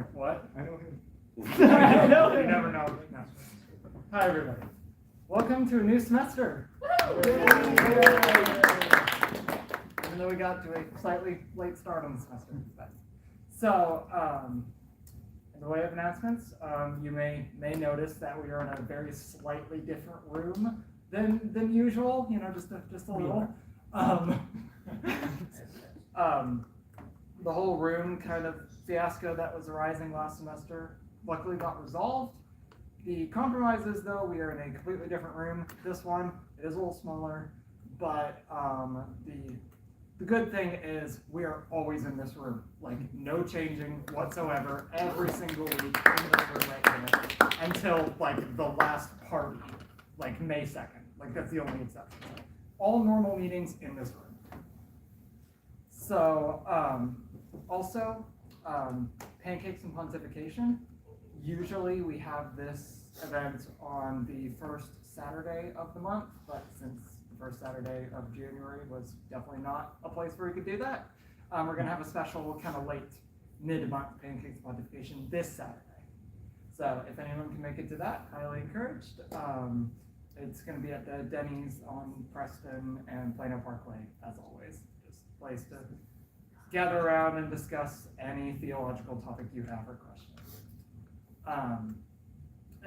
Sorry, what? I know him. You never know. No. Hi, everybody. Welcome to a new semester. Even though we got to a slightly late start on the semester. So, in the way of announcements, you may notice that we are in a very slightly different room than usual. You know, just a little. The whole room kind of fiasco that was arising last semester luckily got resolved. The compromise is, though, we are in a completely different room. This one, it is a little smaller, but the good thing is we are always in this room. Like, no changing whatsoever every single week in this room right here until, like, the last party, like May 2nd. Like, that's the only exception. All normal meetings in this room. So, also, Pancakes and Pontification. Usually we have this event on the first Saturday of the month, but since the first Saturday of January was definitely not a place where we could do that, we're going to have a special kind of late mid-month Pancakes and Pontification this Saturday. So if anyone can make it to that, highly encouraged. It's going to be at the Denny's on Preston and Plano Parkway, as always. Just a place to gather around and discuss any theological topic you have or question.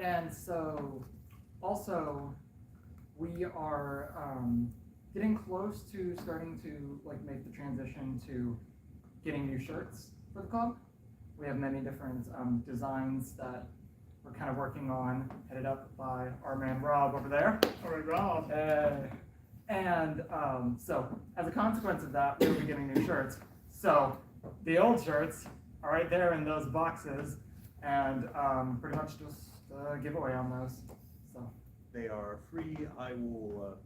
And so, also, we are getting close to starting to make the transition to getting new shirts for the club. We have many different designs that we're kind of working on, headed up by our man Rob over there. All right, Rob. So, as a consequence of that, we'll be getting new shirts. So, the old shirts are right there in those boxes, and pretty much just a giveaway on those. So they are free. I will,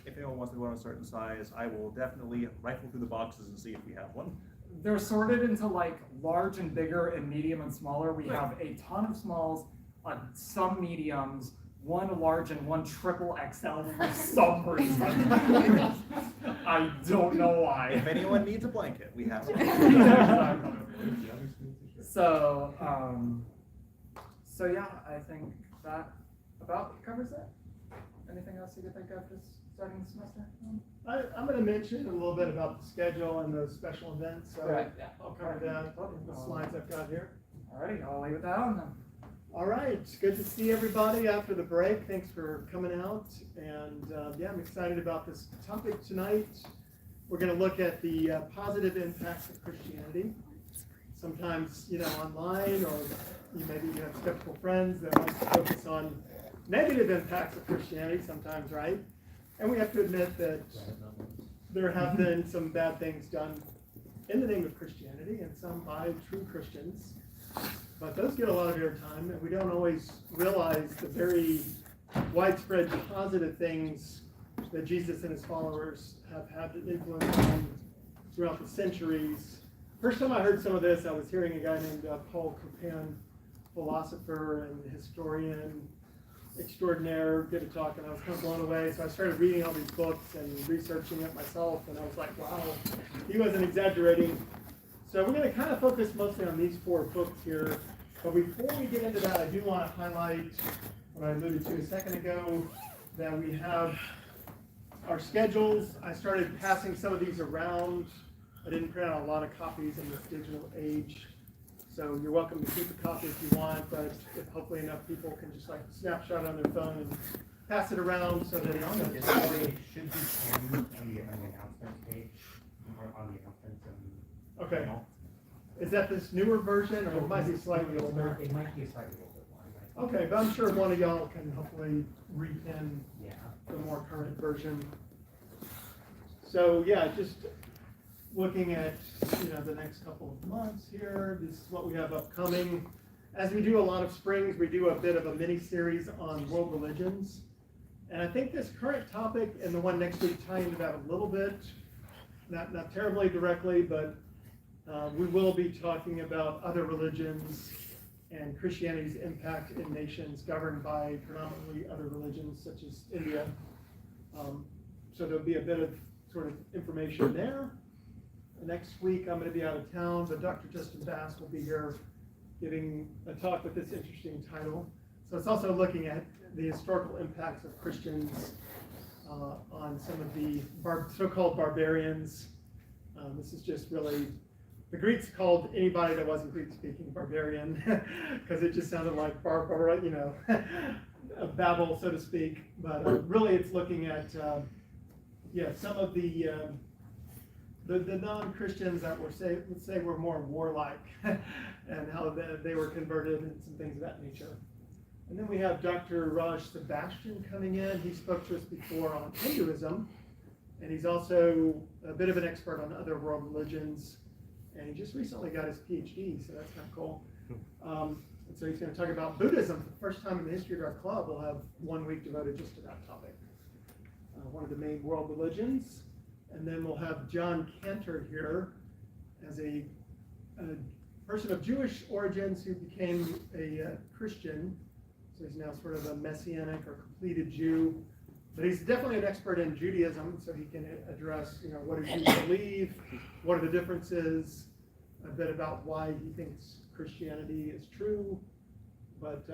if anyone wants to go on a certain size, I will definitely rifle through the boxes and see if we have one. They're sorted into like large and bigger and medium and smaller. We have a ton of smalls, some mediums, one large and one triple XL for some reason. I don't know why. If anyone needs a blanket, we have one. So yeah, I think that about covers it. Anything else you could think of just starting the semester? I'm going to mention a little bit about the schedule and those special events. So Right, yeah. I'll cover that in the slides I've got here. Alrighty, I'll leave it that on then. All right, good to see everybody after the break. Thanks for coming out. And yeah, I'm excited about this topic tonight. We're going to look at the positive impacts of Christianity. Sometimes, online, or maybe you have skeptical friends that like to focus on negative impacts of Christianity sometimes, right? And we have to admit that there have been some bad things done in the name of Christianity, and some by true Christians. But those get a lot of airtime, and we don't always realize the very widespread positive things that Jesus and his followers have had an influence on throughout the centuries. First time I heard some of this, I was hearing a guy named Paul Copan, philosopher and historian extraordinaire, give a talk, and I was kind of blown away. So I started reading all these books and researching it myself, and I was like, wow, he wasn't exaggerating. So we're going to kind of focus mostly on these 4 books here. But before we get into that, I do want to highlight what I alluded to a second ago, that we have our schedules. I started passing some of these around. I didn't print out a lot of copies in this digital age. So you're welcome to keep a copy if you want, but if hopefully enough people can just snapshot on their phone and pass it around so that it's It should be on the announcement page, or on the announcements. Okay. Is that this newer version, or it might be slightly older? It might be a slightly older one. Okay, but I'm sure one of y'all can hopefully repin Yeah. the more current version. So yeah, just looking at the next couple of months here, this is what we have upcoming. As we do a lot of springs, we do a bit of a mini-series on world religions. And I think this current topic and the one next week tie into that a little bit. Not terribly directly, but we will be talking about other religions and Christianity's impact in nations governed by predominantly other religions, such as India. So there'll be a bit of sort of information there. Next week I'm going to be out of town, but Dr. Justin Bass will be here giving a talk with this interesting title. So it's also looking at the historical impacts of Christians on some of the so-called barbarians. This is just really, the Greeks called anybody that wasn't Greek-speaking barbarian because it just sounded like a Babel, so to speak. But really, it's looking at some of the non-Christians that let's say were more warlike and how they were converted and some things of that nature. And then we have Dr. Raj Sebastian coming in. He spoke to us before on Hinduism, and he's also a bit of an expert on other world religions, and he just recently got his PhD, so that's kind of cool. And so he's going to talk about Buddhism. For the first time in the history of our club, we'll have 1 week devoted just to that topic. One of the main world religions. And then we'll have John Cantor here as a person of Jewish origins who became a Christian. So he's now sort of a messianic or completed Jew. But he's definitely an expert in Judaism, so he can address, what do Jews believe, what are the differences, a bit about why he thinks Christianity is true. But,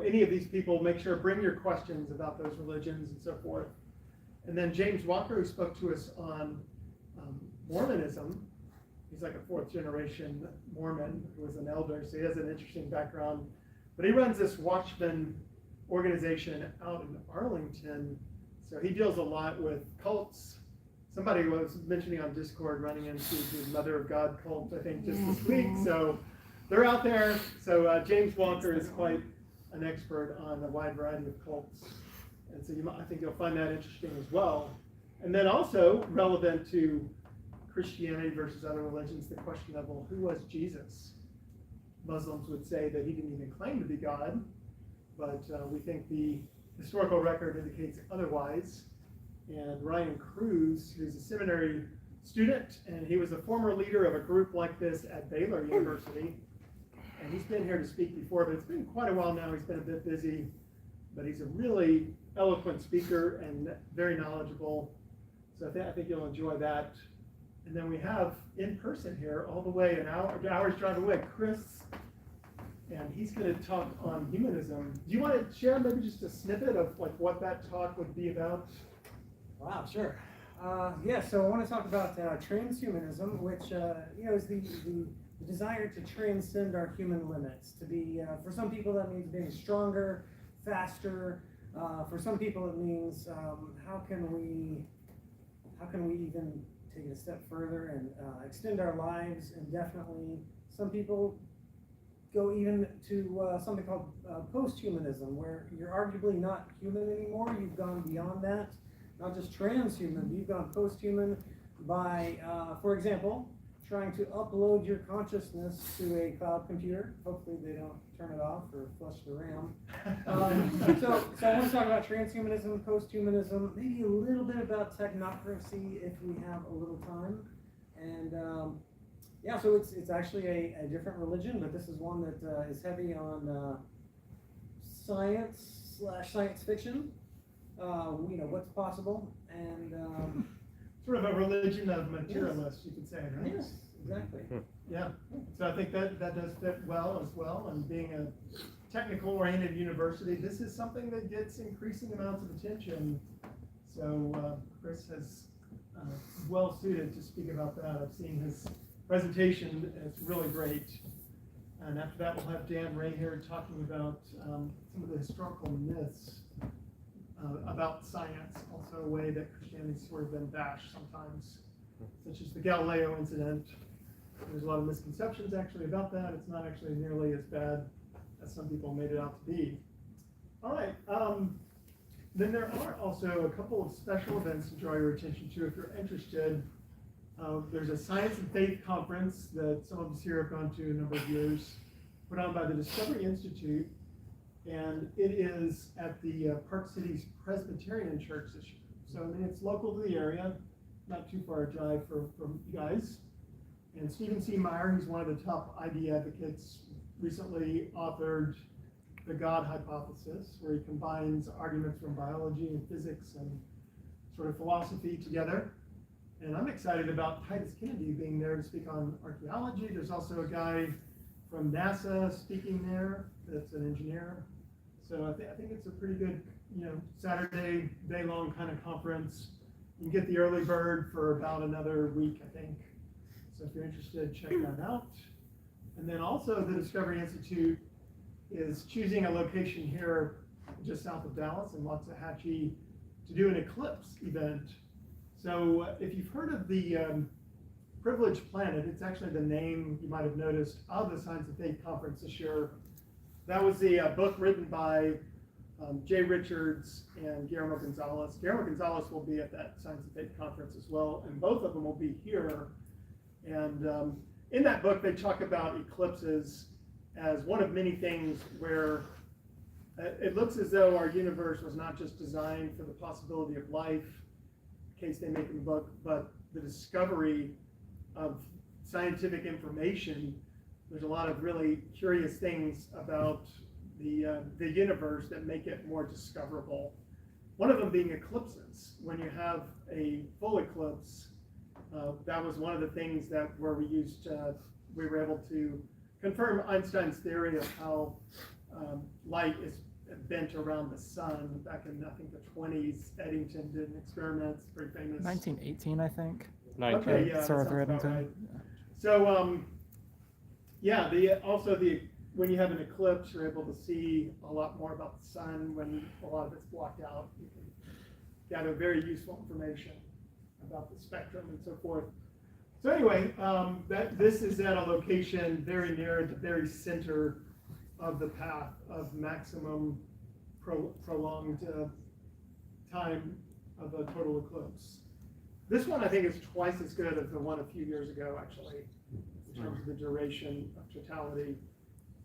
any of these people, make sure, bring your questions about those religions and so forth. And then James Walker, who spoke to us on Mormonism. He's like a 4th generation Mormon who was an elder, so he has an interesting background. But he runs this Watchman organization out in Arlington, so he deals a lot with cults. Somebody was mentioning on Discord running into the Mother of God cult, I think, just this week. So they're out there. So James Walker is quite an expert on a wide variety of cults. And so I think you'll find that interesting as well. And then also relevant to Christianity versus other religions, the question of, well, who was Jesus? Muslims would say that he didn't even claim to be God, but we think the historical record indicates otherwise. And Ryan Cruz, who's a seminary student, and he was a former leader of a group like this at Baylor University. And he's been here to speak before, but it's been quite a while now. He's been a bit busy, but he's a really eloquent speaker and very knowledgeable. So I think you'll enjoy that. And then we have in person here, all the way an hour's drive away, Chris, and he's going to talk on humanism. Do you want to share maybe just a snippet of what that talk would be about? Wow, sure. So I want to talk about transhumanism, which is the desire to transcend our human limits. To be, for some people, that means being stronger, faster. For some people, it means how can we even take it a step further and extend our lives indefinitely. Some people go even to something called post-humanism, where you're arguably not human anymore. You've gone beyond that. Not just transhuman, you've gone post-human by, for example, trying to upload your consciousness to a cloud computer. Hopefully they don't turn it off or flush the RAM. So I want to talk about transhumanism, post-humanism, maybe a little bit about technocracy if we have a little time. And so it's actually a different religion, but this is one that is heavy on science/science fiction. What's possible, and sort of a religion of materialists, you could say, right? Yes, exactly. Yeah. So I think that does fit well as well. And being a technical-oriented university, this is something that gets increasing amounts of attention. So Chris is well suited to speak about that. I've seen his presentation; it's really great. And after that, we'll have Dan Ray here talking about some of the historical myths about science, also a way that Christianity's sort of been bashed sometimes, such as the Galileo incident. There's a lot of misconceptions actually about that. It's not actually nearly as bad as some people made it out to be. All right. Then there are also a couple of special events to draw your attention to if you're interested. There's a Science and Faith conference that some of us here have gone to a number of years, put on by the Discovery Institute. And it is at the Park Cities Presbyterian Church this year. So it's local to the area, not too far a drive from you guys. And Stephen C. Meyer, who's one of the top ID advocates, recently authored The God Hypothesis, where he combines arguments from biology and physics and sort of philosophy together. And I'm excited about Titus Kennedy being there to speak on archaeology. There's also a guy from NASA speaking there. That's an engineer. So I think it's a pretty good, Saturday, day-long kind of conference. You can get the early bird for about another week, I think. So if you're interested, check that out. And then also the Discovery Institute is choosing a location here just south of Dallas in Waxahachie to do an eclipse event. So if you've heard of the Privileged Planet, it's actually the name, you might have noticed, of the Science and Faith Conference this year. That was the book written by Jay Richards and Guillermo Gonzalez. Guillermo Gonzalez will be at that Science and Faith Conference as well, and both of them will be here. And in that book, they talk about eclipses as one of many things where it looks as though our universe was not just designed for the possibility of life, in case they make in the book, but the discovery of scientific information. There's a lot of really curious things about the universe that make it more discoverable. One of them being eclipses. When you have a full eclipse, that was one of the things where we were able to confirm Einstein's theory of how light is bent around the sun. Back in, I think, the 20s, Eddington did an experiment, it's pretty famous. 1918, I think. Okay, yeah, Sir that Arthur sounds about Eddington. right. So, when you have an eclipse, you're able to see a lot more about the sun. When a lot of it's blocked out, you can gather very useful information about the spectrum and so forth. So anyway, this is at a location very near the very center of the path of maximum prolonged time of a total eclipse. This one I think is twice as good as the one a few years ago, actually, in terms of the duration of totality.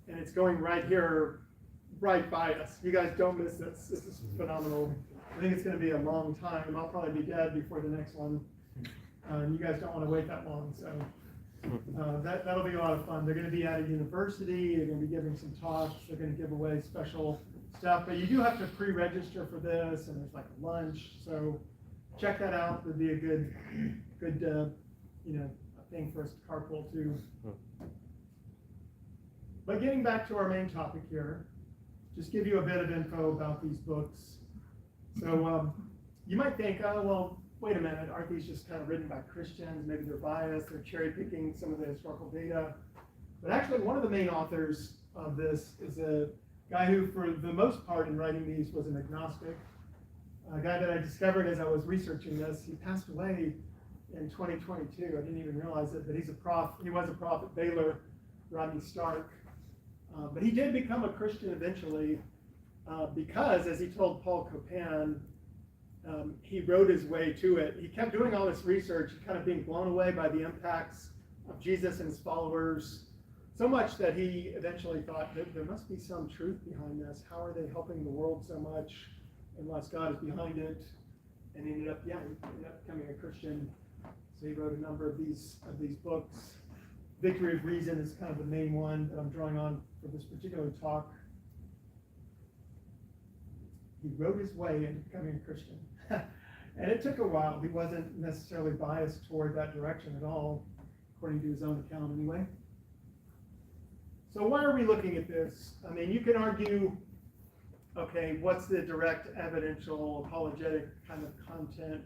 And it's going right here, right by us. You guys don't miss this. This is phenomenal. I think it's going to be a long time. I'll probably be dead before the next one. And you guys don't want to wait that long. So that'll be a lot of fun. They're going to be at a university. They're going to be giving some talks. They're going to give away special stuff. But you do have to pre-register for this, and there's like a lunch. So check that out. It'd be a good thing for us to carpool to. But getting back to our main topic here, just give you a bit of info about these books. So you might think, oh, well, wait a minute, aren't these just kind of written by Christians? Maybe they're biased, they're cherry picking some of the historical data. But actually, one of the main authors of this is a guy who, for the most part in writing these, was an agnostic. A guy that I discovered as I was researching this. He passed away in 2022. I didn't even realize it, but he was a prof at Baylor, Rodney Stark. But he did become a Christian eventually because, as he told Paul Copan, he wrote his way to it. He kept doing all this research, kind of being blown away by the impacts of Jesus and his followers, so much that he eventually thought that there must be some truth behind this. How are they helping the world so much unless God is behind it? And he ended up becoming a Christian. So he wrote a number of these books. Victory of Reason is kind of the main one that I'm drawing on for this particular talk. He wrote his way into becoming a Christian. And it took a while. He wasn't necessarily biased toward that direction at all, according to his own account anyway. So why are we looking at this? I mean, you can argue, okay, what's the direct evidential apologetic kind of content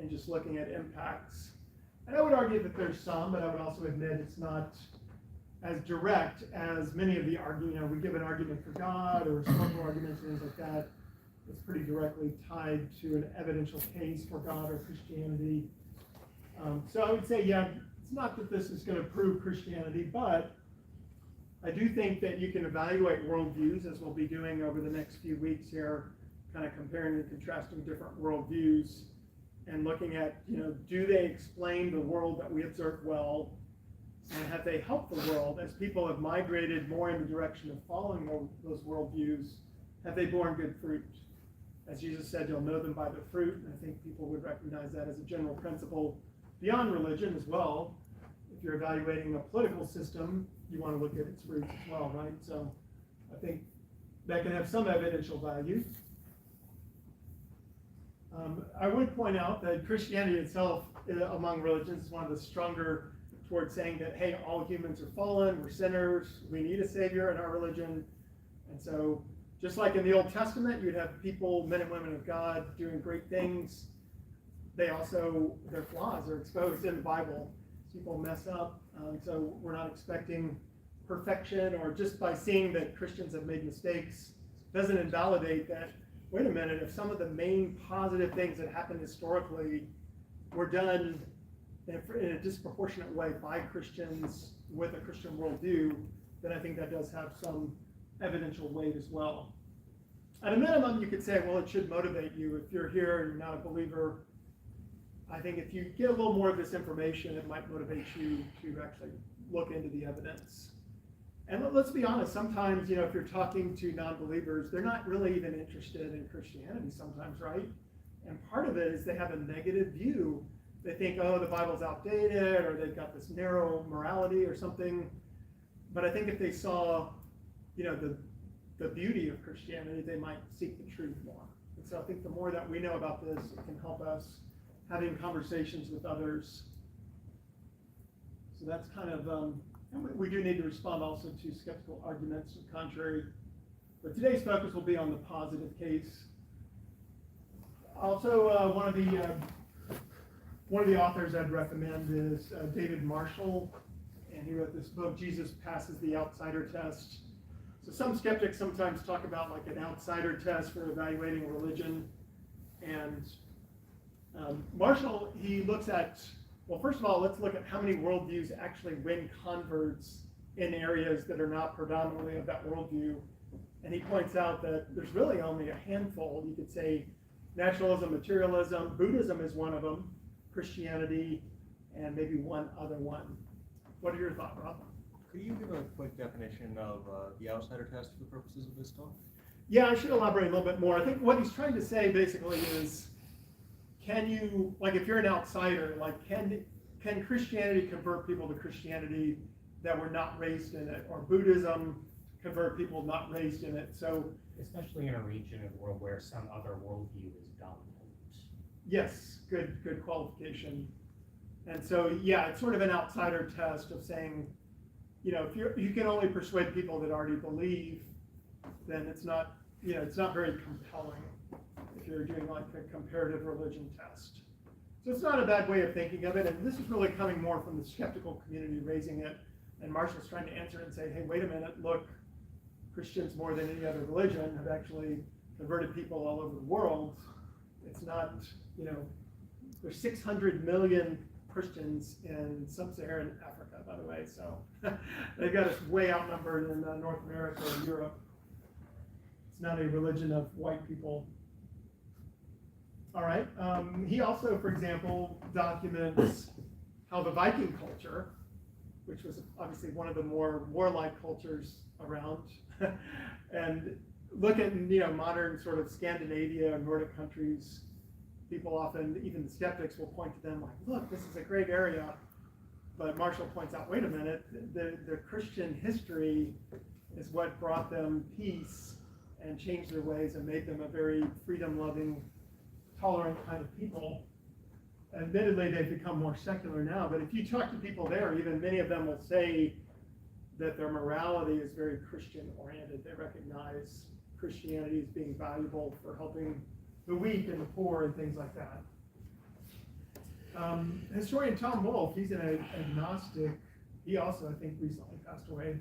and just looking at impacts? And I would argue that there's some, but I would also admit it's not as direct as many of the arguments. We give an argument for God or historical arguments and things like that. It's pretty directly tied to an evidential case for God or Christianity. So I would say, yeah, it's not that this is going to prove Christianity, but I do think that you can evaluate worldviews, as we'll be doing over the next few weeks here, kind of comparing and contrasting different worldviews and looking at, do they explain the world that we observe well, and have they helped the world as people have migrated more in the direction of following those worldviews? Have they borne good fruit? As Jesus said, you'll know them by their fruit, and I think people would recognize that as a general principle beyond religion as well. If you're evaluating a political system, you want to look at its fruits as well, right? So I think that can have some evidential value. I would point out that Christianity itself, among religions, is one of the stronger towards saying that, hey, all humans are fallen, we're sinners, we need a savior in our religion. And so just like in the Old Testament, you'd have people, men and women of God, doing great things. They also, their flaws are exposed in the Bible. People mess up. So we're not expecting perfection, or just by seeing that Christians have made mistakes doesn't invalidate that, wait a minute, if some of the main positive things that happened historically were done in a disproportionate way by Christians with a Christian worldview, then I think that does have some evidential weight as well. At a minimum, you could say, well, it should motivate you. If you're here and you're not a believer, I think if you get a little more of this information, it might motivate you to actually look into the evidence. And let's be honest, sometimes, if you're talking to non-believers, they're not really even interested in Christianity sometimes, right? And part of it is they have a negative view. They think, oh, the Bible's outdated, or they've got this narrow morality or something. But I think if they saw, the beauty of Christianity, they might seek the truth more. And so I think the more that we know about this, it can help us having conversations with others. So that's kind of, and we do need to respond also to skeptical arguments and contrary. But today's focus will be on the positive case. Also, one of the authors I'd recommend is David Marshall, and he wrote this book, Jesus Passes the Outsider Test. So some skeptics sometimes talk about like an outsider test for evaluating religion. And Marshall, he looks at, well, first of all, let's look at how many worldviews actually win converts in areas that are not predominantly of that worldview. And he points out that there's really only a handful. You could say naturalism, materialism, Buddhism is one of them, Christianity, and maybe one other one. What are your thoughts, Rob? Could you give a quick definition of the outsider test for the purposes of this talk? Yeah, I should elaborate a little bit more. I think what he's trying to say basically is, can you, like if you're an outsider, like can Christianity convert people to Christianity that were not raised in it, or Buddhism convert people not raised in it? So Especially in a region of the world where some other worldview is dominant. yes, good qualification. And so yeah, it's sort of an outsider test of saying, if you can only persuade people that already believe, then it's not very compelling if you're doing like a comparative religion test. So it's not a bad way of thinking of it, and this is really coming more from the skeptical community raising it, and Marshall's trying to answer it and say, hey, wait a minute, look, Christians more than any other religion have actually converted people all over the world. It's not, there's 600 million Christians in sub-Saharan Africa, by the way, so they've got us way outnumbered in North America and Europe. It's not a religion of white people. All right. He also, for example, documents how the Viking culture, which was obviously one of the more warlike cultures around, and look at modern sort of Scandinavia and Nordic countries. People often, even the skeptics, will point to them like, look, this is a great area. But Marshall points out, wait a minute, the Christian history is what brought them peace and changed their ways and made them a very freedom-loving, tolerant kind of people. Admittedly, they've become more secular now, but if you talk to people there, even many of them will say that their morality is very Christian-oriented. They recognize Christianity as being valuable for helping the weak and the poor and things like that. Historian Tom Wolfe, he's an agnostic. He also, I think, recently passed away.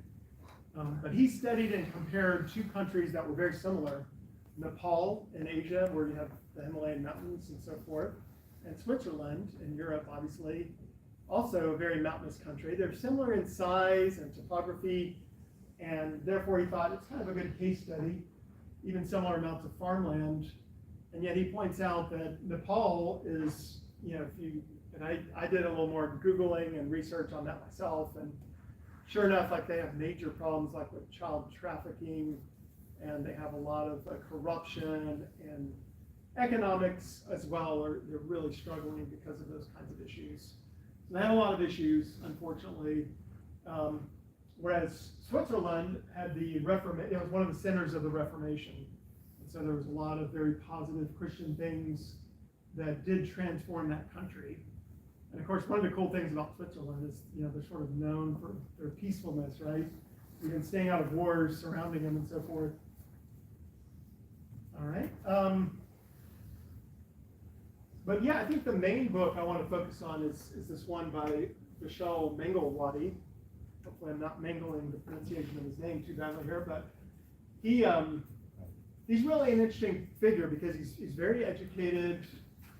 But he studied and compared two countries that were very similar. Nepal in Asia, where you have the Himalayan mountains and so forth, and Switzerland in Europe, obviously, also a very mountainous country. They're similar in size and topography, and therefore he thought it's kind of a good case study, even similar amounts of farmland. And yet he points out that Nepal is, I did a little more Googling and research on that myself, and sure enough, like they have major problems like with child trafficking, and they have a lot of corruption and economics as well. They're really struggling because of those kinds of issues. So they have a lot of issues, unfortunately. Whereas Switzerland had it was one of the centers of the Reformation. And so there was a lot of very positive Christian things that did transform that country. And of course, one of the cool things about Switzerland is, they're sort of known for their peacefulness, right? Even staying out of wars surrounding them and so forth. All right. But yeah, I think the main book I want to focus on is this one by Vishal Mangalwadi. Hopefully I'm not mangling the pronunciation of his name too badly here, but he's really an interesting figure because he's very educated.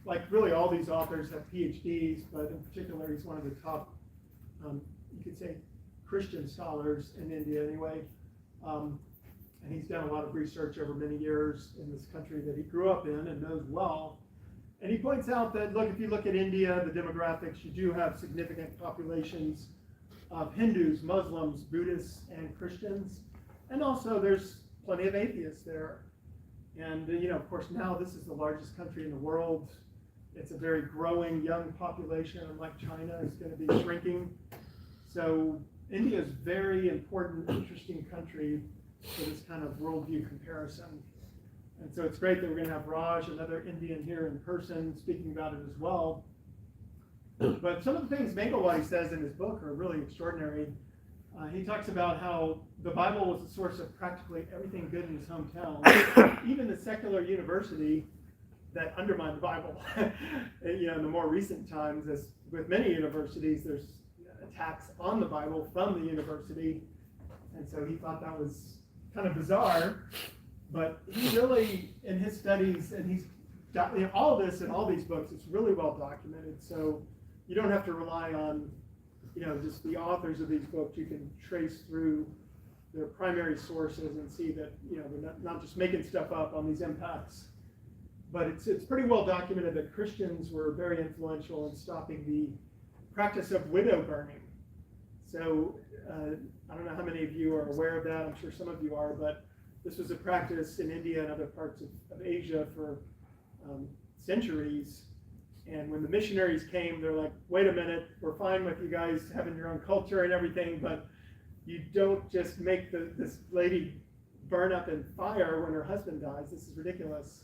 Like really all these authors have PhDs, but in particular he's one of the top, you could say, Christian scholars in India anyway. And he's done a lot of research over many years in this country that he grew up in and knows well. And he points out that, look, if you look at India, the demographics, you do have significant populations of Hindus, Muslims, Buddhists, and Christians. And also there's plenty of atheists there. And, of course, now this is the largest country in the world. It's a very growing young population, unlike China, is going to be shrinking. So India is a very important, interesting country for this kind of worldview comparison. And so it's great that we're going to have Raj, another Indian, here in person, speaking about it as well. But some of the things Mangalwadi says in his book are really extraordinary. He talks about how the Bible was the source of practically everything good in his hometown. Even the secular university that undermined the Bible. In the more recent times, as with many universities, there's attacks on the Bible from the university. And so he thought that was kind of bizarre. But he really, in his studies, and he's got all of this in all these books, it's really well documented. So you don't have to rely on, just the authors of these books. You can trace through their primary sources and see that, they're not just making stuff up on these impacts. But it's pretty well documented that Christians were very influential in stopping the practice of widow burning. So I don't know how many of you are aware of that. I'm sure some of you are, but this was a practice in India and other parts of Asia for centuries. And when the missionaries came, they're like, wait a minute, we're fine with you guys having your own culture and everything, but you don't just make this lady burn up in fire when her husband dies. This is ridiculous.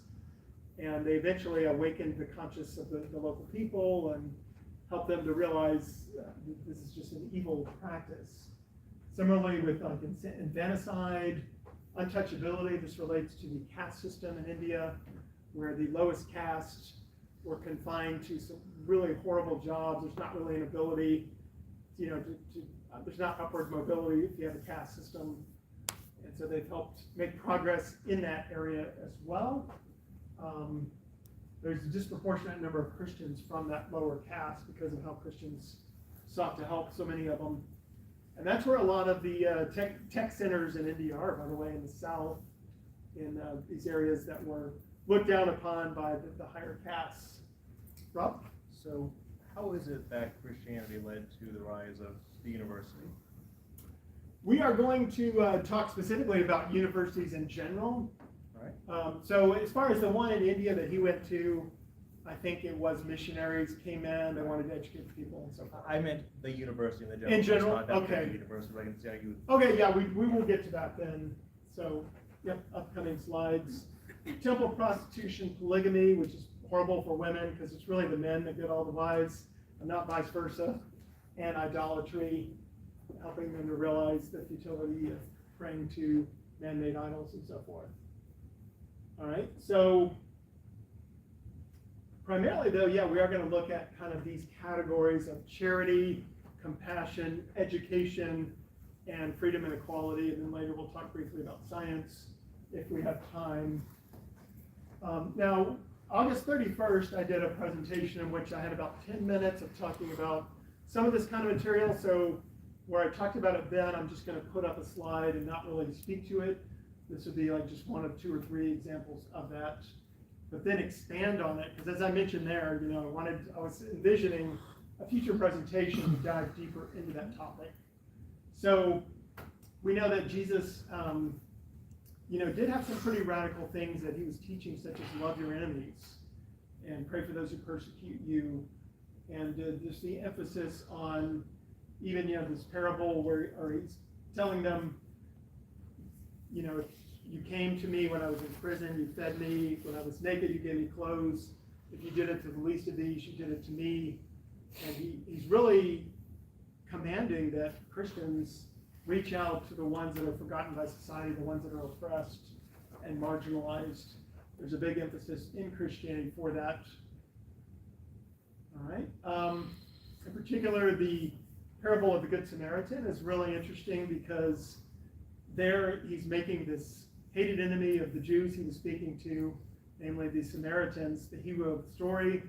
And they eventually awakened the conscience of the local people and helped them to realize this is just an evil practice. Similarly with infanticide, untouchability, this relates to the caste system in India, where the lowest caste were confined to some really horrible jobs. There's not really an ability, there's not upward mobility if you have a caste system. And so they've helped make progress in that area as well. There's a disproportionate number of Christians from that lower caste because of how Christians sought to help so many of them. And that's where a lot of the tech centers in India are, by the way, in the south, in these areas that were looked down upon by the higher castes. Rob? So how is it that Christianity led to the rise of the university? We are going to talk specifically about universities in general. All right. So as far as the one in India that he went to, I think it was missionaries came in, they wanted to educate people and so forth. I meant the university in the general. In general? Not that Okay. The university, but I can see how you. Okay, yeah, we will get to that then. So, yep, upcoming slides. Temple prostitution, polygamy, which is horrible for women because it's really the men that get all the wives and not vice versa. And idolatry, helping them to realize the futility of praying to man-made idols and so forth. All right, so primarily though, yeah, we are going to look at kind of these categories of charity, compassion, education, and freedom and equality, and then later we'll talk briefly about science if we have time. Now, August 31st, I did a presentation in which I had about 10 minutes of talking about some of this kind of material. So where I talked about it then, I'm just going to put up a slide and not really speak to it. This would be like just one of 2 or 3 examples of that, but then expand on it. Because as I mentioned there, I was envisioning a future presentation to dive deeper into that topic. So we know that Jesus, did have some pretty radical things that he was teaching, such as love your enemies and pray for those who persecute you. And just the emphasis on even, this parable where he's telling them, if you came to me when I was in prison, you fed me. When I was naked, you gave me clothes. If you did it to the least of these, you did it to me. And he's really commanding that Christians reach out to the ones that are forgotten by society, the ones that are oppressed and marginalized. There's a big emphasis in Christianity for that. All right. In particular, the parable of the Good Samaritan is really interesting because there he's making this hated enemy of the Jews he was speaking to, namely the Samaritans, the hero of the story.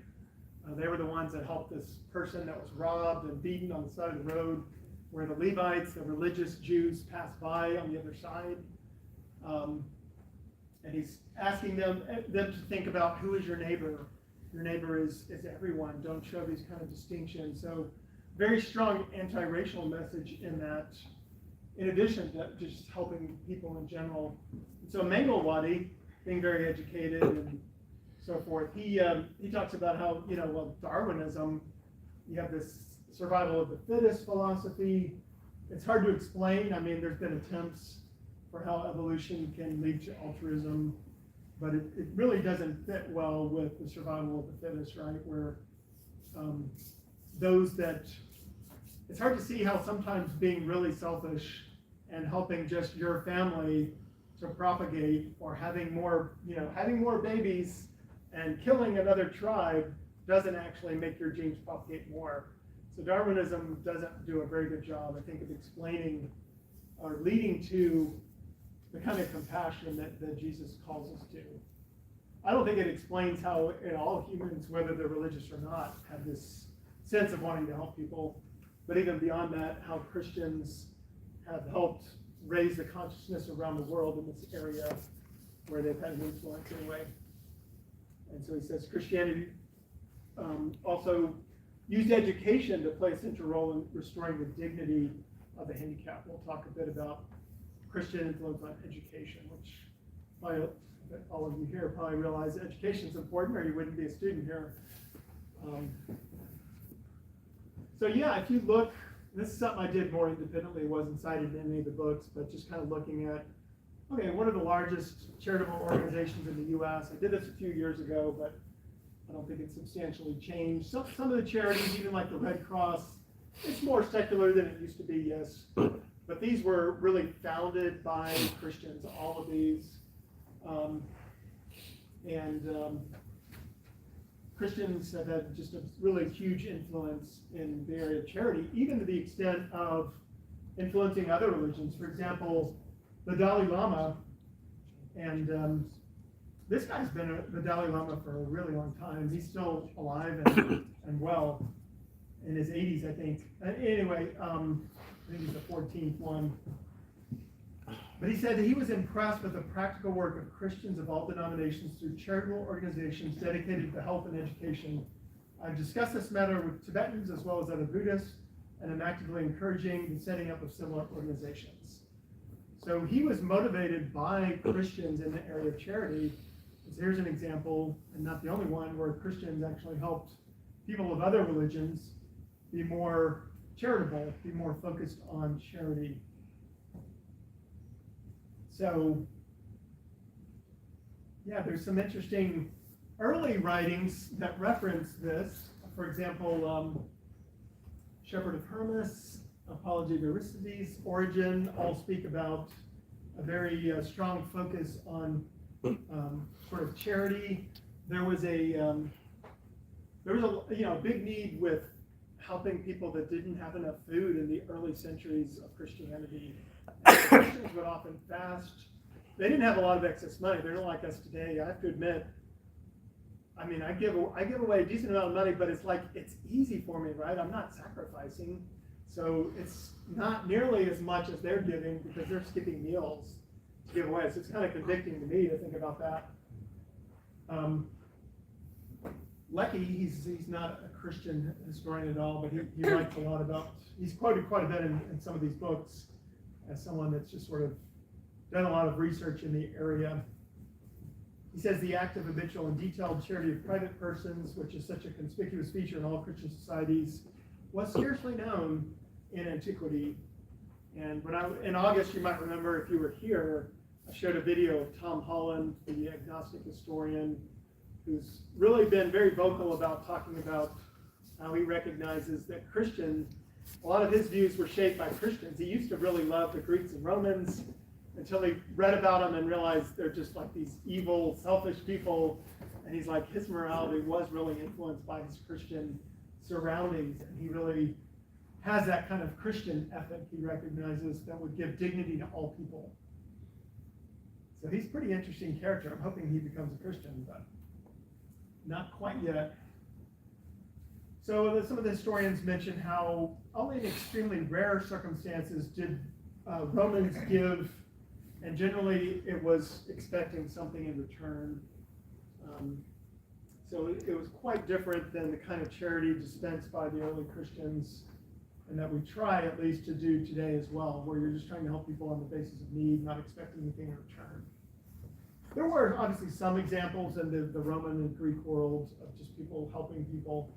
They were the ones that helped this person that was robbed and beaten on the side of the road, where the Levites, the religious Jews, passed by on the other side. And he's asking them to think about, who is your neighbor? Your neighbor is everyone. Don't show these kind of distinctions. So very strong anti-racial message in that, in addition to just helping people in general. So Mangalwadi, being very educated and so forth, he talks about how, Darwinism, you have this survival of the fittest philosophy. It's hard to explain. I mean, there's been attempts for how evolution can lead to altruism, but it really doesn't fit well with the survival of the fittest, right? Where those that, it's hard to see how sometimes being really selfish and helping just your family to propagate, or having more babies and killing another tribe doesn't actually make your genes propagate more. So Darwinism doesn't do a very good job, I think, of explaining or leading to the kind of compassion that Jesus calls us to. I don't think it explains how all humans, whether they're religious or not, have this sense of wanting to help people. But even beyond that, how Christians have helped raise the consciousness around the world in this area where they've had an influence anyway. And so he says Christianity also used education to play a central role in restoring the dignity of the handicapped. We'll talk a bit about Christian influence on education, which probably all of you here probably realize that education is important, or you wouldn't be a student here. So yeah, if you look, this is something I did more independently, wasn't cited in any of the books, but just kind of looking at, okay, what are the largest charitable organizations in the U.S.? I did this a few years ago, but I don't think it's substantially changed. Some of the charities, even like the Red Cross, it's more secular than it used to be, yes. But these were really founded by Christians, all of these. Christians have had just a really huge influence in the area of charity, even to the extent of influencing other religions. For example, the Dalai Lama, and this guy's been the Dalai Lama for a really long time. He's still alive and well, in his 80s, I think. Anyway, I think he's the 14th one. But he said that he was impressed with the practical work of Christians of all denominations through charitable organizations dedicated to health and education. I've discussed this matter with Tibetans as well as other Buddhists, and I'm actively encouraging the setting up of similar organizations. So he was motivated by Christians in the area of charity. So here's an example, and not the only one, where Christians actually helped people of other religions be more charitable, be more focused on charity. So, yeah, there's some interesting early writings that reference this. For example, Shepherd of Hermas, Apology of Aristides, Origen, all speak about a very strong focus on sort of charity. There was a big need with helping people that didn't have enough food in the early centuries of Christianity. And Christians would often fast. They didn't have a lot of excess money. They're not like us today. I have to admit, I mean, I give away a decent amount of money, but it's like, it's easy for me, right? I'm not sacrificing. So it's not nearly as much as they're giving because they're skipping meals to give away. So it's kind of convicting to me to think about that. Lecky, he's not a Christian historian at all, but he writes a lot about, he's quoted quite a bit in some of these books as someone that's just sort of done a lot of research in the area. He says the active, habitual, and detailed charity of private persons, which is such a conspicuous feature in all Christian societies, was scarcely known in antiquity. And in August, you might remember if you were here, I showed a video of Tom Holland, the agnostic historian, who's really been very vocal about talking about how he recognizes that a lot of his views were shaped by Christians. He used to really love the Greeks and Romans until he read about them and realized they're just like these evil, selfish people. And he's like, his morality was really influenced by his Christian surroundings. And he really has that kind of Christian ethic he recognizes that would give dignity to all people. So he's a pretty interesting character. I'm hoping he becomes a Christian, but not quite yet. So some of the historians mention how only in extremely rare circumstances did Romans give, and generally it was expecting something in return. So it was quite different than the kind of charity dispensed by the early Christians, and that we try at least to do today as well, where you're just trying to help people on the basis of need, not expecting anything in return. There were obviously some examples in the Roman and Greek world of just people helping people,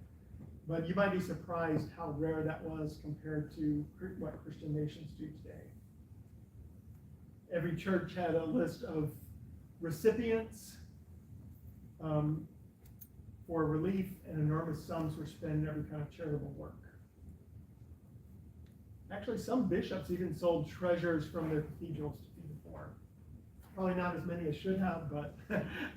but you might be surprised how rare that was compared to what Christian nations do today. Every church had a list of recipients for relief, and enormous sums were spent in every kind of charitable work. Actually, some bishops even sold treasures from their cathedrals to feed the poor. Probably not as many as should have, but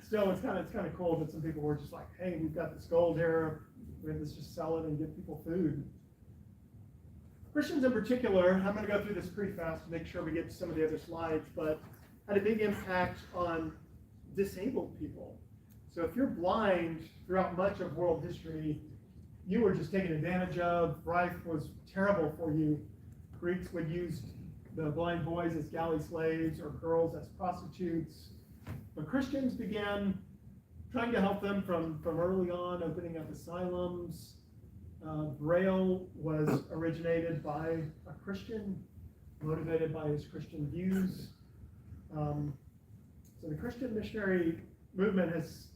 still, it's kind of cool that some people were just like, hey, we've got this gold here, let's just sell it and give people food. Christians in particular, I'm going to go through this pretty fast to make sure we get to some of the other slides, but had a big impact on disabled people. So if you're blind throughout much of world history, you were just taken advantage of. Life was terrible for you. Greeks would use the blind boys as galley slaves or girls as prostitutes. But Christians began trying to help them from early on, opening up asylums. Braille was originated by a Christian, motivated by his Christian views. So the Christian missionary movement has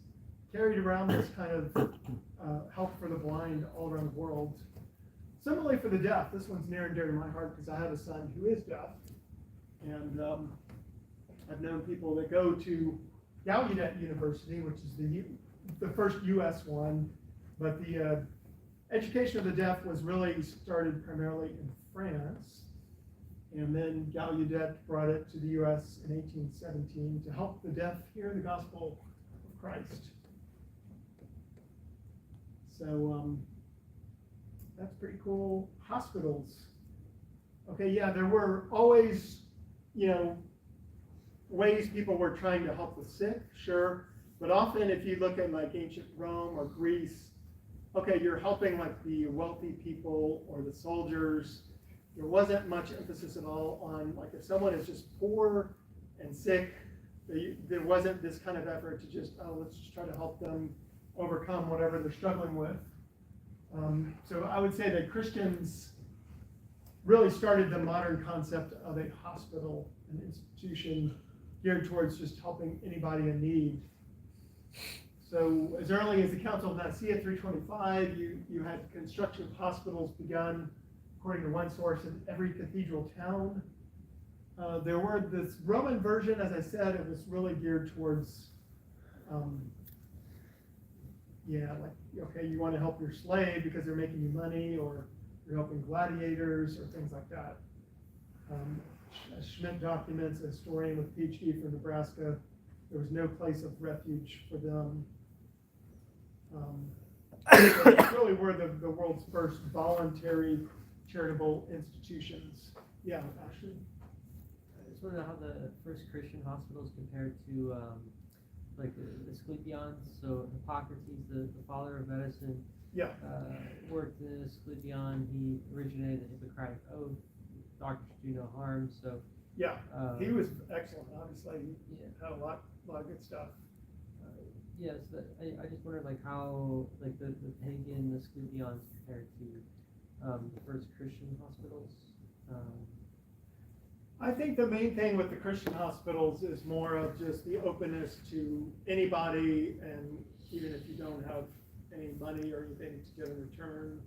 carried around this kind of help for the blind all around the world. Similarly for the deaf, this one's near and dear to my heart because I have a son who is deaf, and I've known people that go to Gallaudet University, which is the first U.S. one, but the education of the deaf was really started primarily in France, and then Gallaudet brought it to the U.S. in 1817 to help the deaf hear the gospel of Christ. So that's pretty cool. Hospitals. Okay, yeah, there were always, ways people were trying to help the sick, sure, but often if you look at like ancient Rome or Greece, okay, you're helping like the wealthy people or the soldiers. There wasn't much emphasis at all on like if someone is just poor and sick, there wasn't this kind of effort to just, let's just try to help them overcome whatever they're struggling with. So I would say that Christians really started the modern concept of a hospital, an institution geared towards just helping anybody in need. So as early as the Council of Nicaea 325, you had construction of hospitals begun, according to one source, in every cathedral town. There were this Roman version, as I said, it was really geared towards, you want to help your slave because they're making you money, or you're helping gladiators, or things like that. Schmidt documents, a historian with a PhD from Nebraska, there was no place of refuge for them. They really were the world's first voluntary charitable institutions. Yeah, Ashley? I just want to know how the first Christian hospitals compared to like the Asclepions. So Hippocrates, the father of medicine, worked in Asclepion. He originated the Hippocratic Oath. Doctors do no harm. So he was excellent. Obviously, he had a lot of good stuff. Yes, I just wondered like how like the pagan Asclepions compared to the first Christian hospitals. I think the main thing with the Christian hospitals is more of just the openness to anybody, and even if you don't have any money or anything to give in return.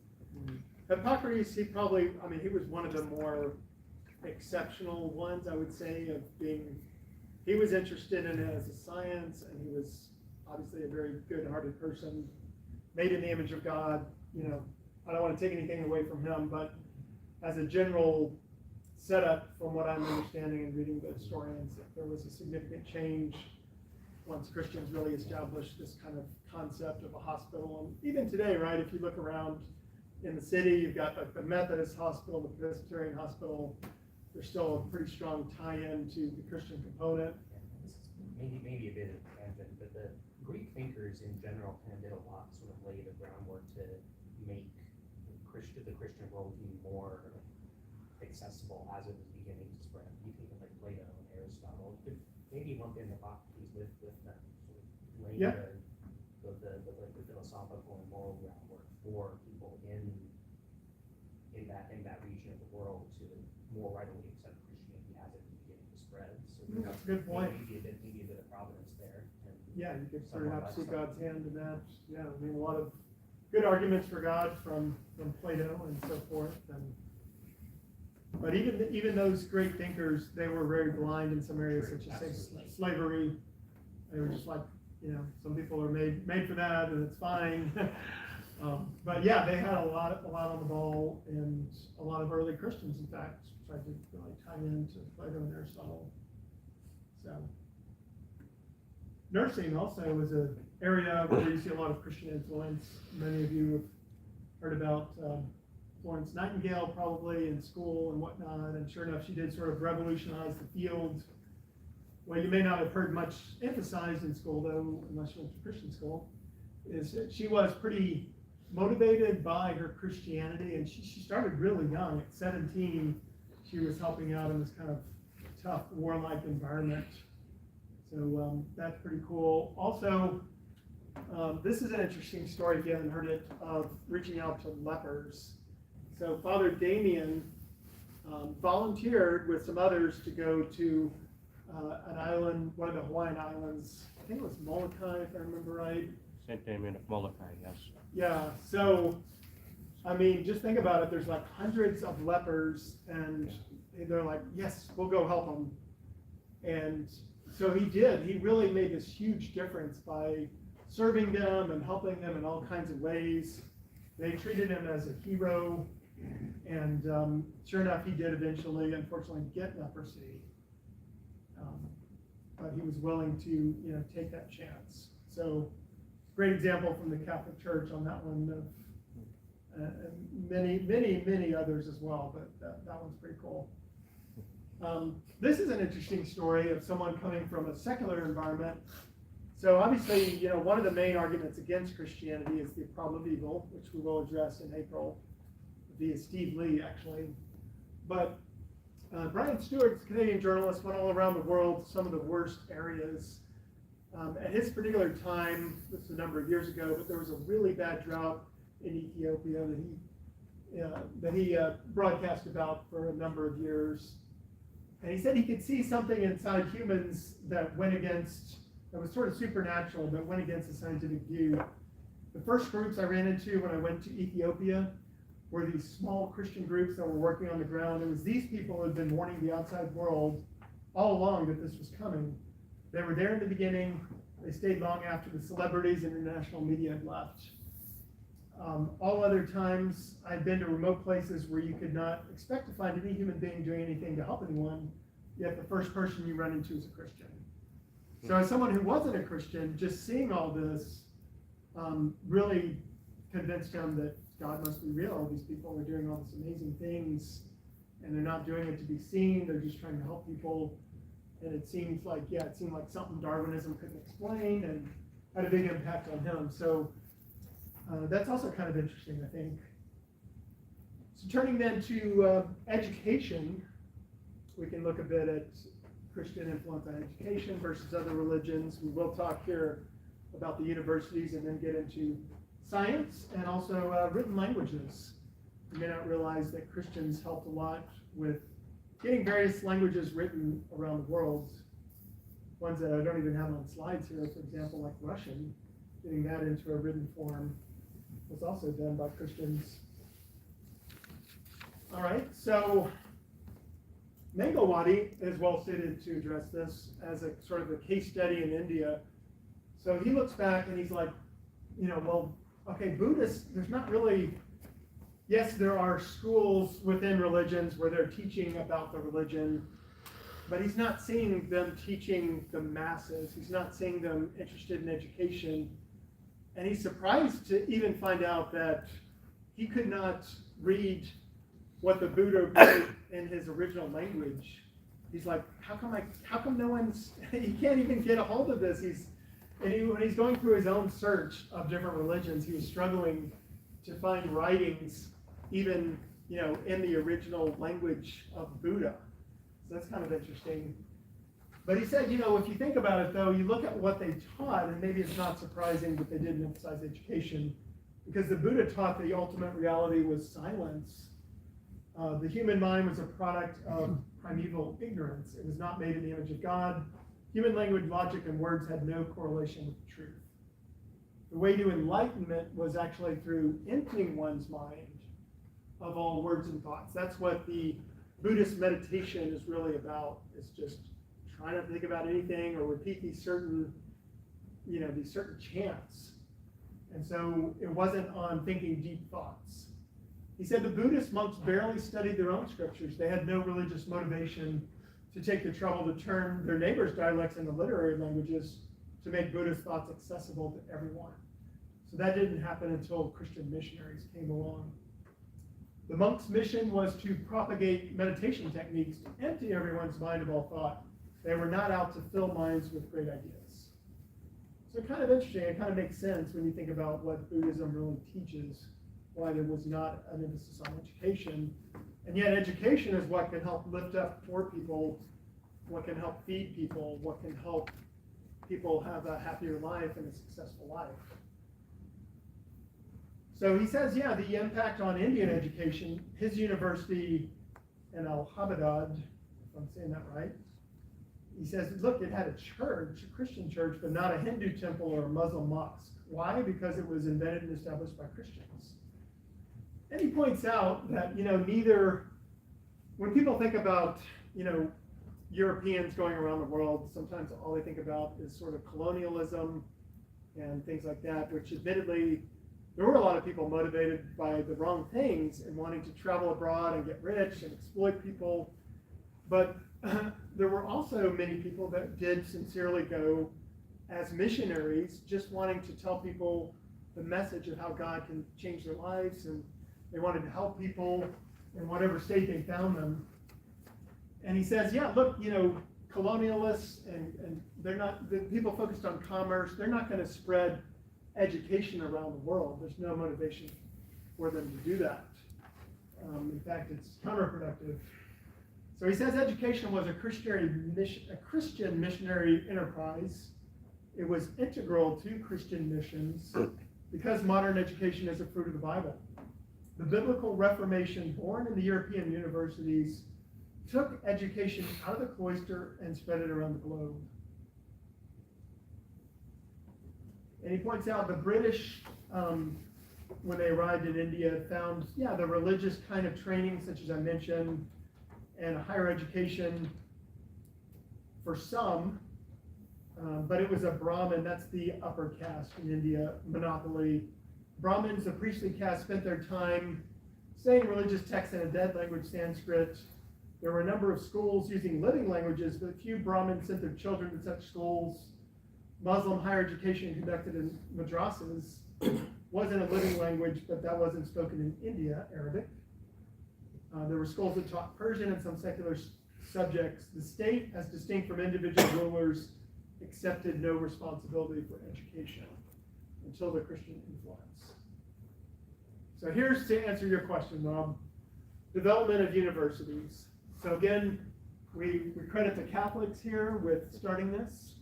Hippocrates, he was one of the more exceptional ones, I would say, he was interested in it as a science, and he was obviously a very good-hearted person, made in the image of God, I don't want to take anything away from him, but as a general setup, from what I'm understanding and reading the historians, there was a significant change once Christians really established this kind of concept of a hospital. And even today, right, if you look around in the city, you've got like the Methodist hospital, the Presbyterian hospital. There's still a pretty strong tie-in to the Christian component. This is maybe a bit of a tangent, but the Greek thinkers in general kind of did a lot to sort of lay the groundwork to make the Christian worldview more accessible as it was beginning to spread. You think of like Plato and Aristotle, could maybe lump in Hippocrates with them, sort of laying the philosophical and moral groundwork for people in that region of the world to more readily accept Christianity as it was beginning to spread. So That's a good point. maybe a bit of providence there. And Yeah, you could somewhat perhaps see less God's hand in that. Yeah, I mean, a lot of good arguments for God from Plato and so forth. But even those great thinkers, they were very blind in some areas, True, such as say absolutely. slavery. They were just like, some people are made for that, and it's fine. But yeah, they had a lot on the ball, and a lot of early Christians, in fact, tried to really tie into Plato and Aristotle. So, nursing also is an area where you see a lot of Christian influence. Many of you have heard about Florence Nightingale probably in school and whatnot, and sure enough, she did sort of revolutionize the field. Well, you may not have heard much emphasized in school, though, unless you went to Christian school, is that she was pretty motivated by her Christianity, and she started really young. At 17, she was helping out in this kind of tough, warlike environment. So that's pretty cool. Also, this is an interesting story, if you haven't heard it, of reaching out to lepers. So Father Damien volunteered with some others to go to an island, one of the Hawaiian islands. I think it was Molokai, if I remember right. St. Damien of Molokai, yes. Yeah, so, I mean, just think about it. There's like hundreds of lepers, and they're like, yes, we'll go help them. And so he did. He really made this huge difference by serving them and helping them in all kinds of ways. They treated him as a hero, and sure enough, he did eventually, unfortunately, get leprosy. But he was willing to, take that chance. So, great example from the Catholic Church on that one. Many others as well, but that one's pretty cool. This is an interesting story of someone coming from a secular environment. So obviously, one of the main arguments against Christianity is the problem of evil, which we will address in April via Steve Lee, actually. But Brian Stewart's a Canadian journalist, went all around the world, some of the worst areas. At his particular time, this was a number of years ago, but there was a really bad drought in Ethiopia that he broadcast about for a number of years. And he said he could see something inside humans that was sort of supernatural, that went against the scientific view. The first groups I ran into when I went to Ethiopia were these small Christian groups that were working on the ground. It was these people who had been warning the outside world all along that this was coming. They were there in the beginning. They stayed long after the celebrities and international media had left. All other times, I'd been to remote places where you could not expect to find any human being doing anything to help anyone, yet the first person you run into is a Christian. So as someone who wasn't a Christian, just seeing all this really convinced him that God must be real. These people are doing all these amazing things, and they're not doing it to be seen. They're just trying to help people. And it seemed like something Darwinism couldn't explain, and had a big impact on him. So that's also kind of interesting, I think. So turning then to education, we can look a bit at Christian influence on education versus other religions. We will talk here about the universities and then get into science and also written languages. You may not realize that Christians helped a lot with getting various languages written around the world. Ones that I don't even have on slides here, for example, like Russian, getting that into a written form was also done by Christians. All right, so Mangalwadi is well suited to address this as a sort of a case study in India. So he looks back and he's like, well, okay, Buddhists, there's not really yes, there are schools within religions where they're teaching about the religion, but he's not seeing them teaching the masses. He's not seeing them interested in education. And he's surprised to even find out that he could not read what the Buddha wrote in his original language. He's like, how come no one's, he can't even get a hold of this. When he's going through his own search of different religions, he was struggling to find writings even, in the original language of Buddha. So that's kind of interesting. But he said, if you think about it, though, you look at what they taught, and maybe it's not surprising that they didn't emphasize education, because the Buddha taught the ultimate reality was silence. The human mind was a product of primeval ignorance. It was not made in the image of God. Human language, logic, and words had no correlation with the truth. The way to enlightenment was actually through emptying one's mind of all words and thoughts. That's what the Buddhist meditation is really about. It's just trying not to think about anything or repeat these certain chants. And so it wasn't on thinking deep thoughts. He said the Buddhist monks barely studied their own scriptures. They had no religious motivation to take the trouble to turn their neighbors' dialects into literary languages to make Buddhist thoughts accessible to everyone. So that didn't happen until Christian missionaries came along. The monks' mission was to propagate meditation techniques to empty everyone's mind of all thought. They were not out to fill minds with great ideas. So kind of interesting. It kind of makes sense when you think about what Buddhism really teaches, why there was not an emphasis on education. And yet education is what can help lift up poor people, what can help feed people, what can help people have a happier life and a successful life. So he says, the impact on Indian education, his university in Allahabad, if I'm saying that right, he says, look, it had a church, a Christian church, but not a Hindu temple or a Muslim mosque. Why? Because it was invented and established by Christians. And he points out that, when people think about, Europeans going around the world, sometimes all they think about is sort of colonialism and things like that, which admittedly, there were a lot of people motivated by the wrong things and wanting to travel abroad and get rich and exploit people. But there were also many people that did sincerely go as missionaries, just wanting to tell people the message of how God can change their lives, and they wanted to help people in whatever state they found them. And he says, look, colonialists and they're not, the people focused on commerce, they're not going to spread education around the world. There's no motivation for them to do that. In fact, it's counterproductive. So he says education was a Christian missionary enterprise. It was integral to Christian missions because modern education is a fruit of the Bible. The biblical Reformation, born in the European universities, took education out of the cloister and spread it around the globe. And he points out the British, when they arrived in India, found, the religious kind of training, such as I mentioned, and higher education for some, but it was a Brahmin, that's the upper caste in India, monopoly. Brahmins, the priestly caste, spent their time saying religious texts in a dead language, Sanskrit. There were a number of schools using living languages, but few Brahmins sent their children to such schools. Muslim higher education conducted in madrasas wasn't a living language, but that wasn't spoken in India, Arabic. There were schools that taught Persian and some secular subjects. The state, as distinct from individual rulers, accepted no responsibility for education until the Christian influence. So here's to answer your question, Rob. Development of universities. So again, we credit the Catholics here with starting this.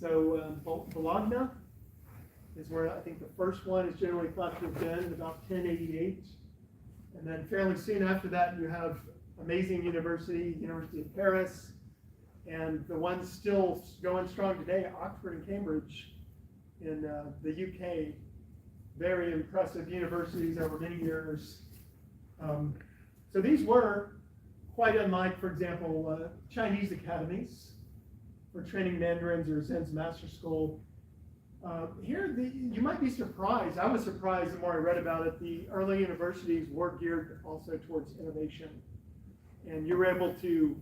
Bologna is where I think the first one is generally thought to have been about 1088. And then fairly soon after that, you have amazing university, University of Paris, and the ones still going strong today, Oxford and Cambridge in the UK. Very impressive universities over many years. So these were quite unlike, for example, Chinese academies for training Mandarins or Zen's master school. You might be surprised. I was surprised the more I read about it. The early universities were geared also towards innovation. And you were able to,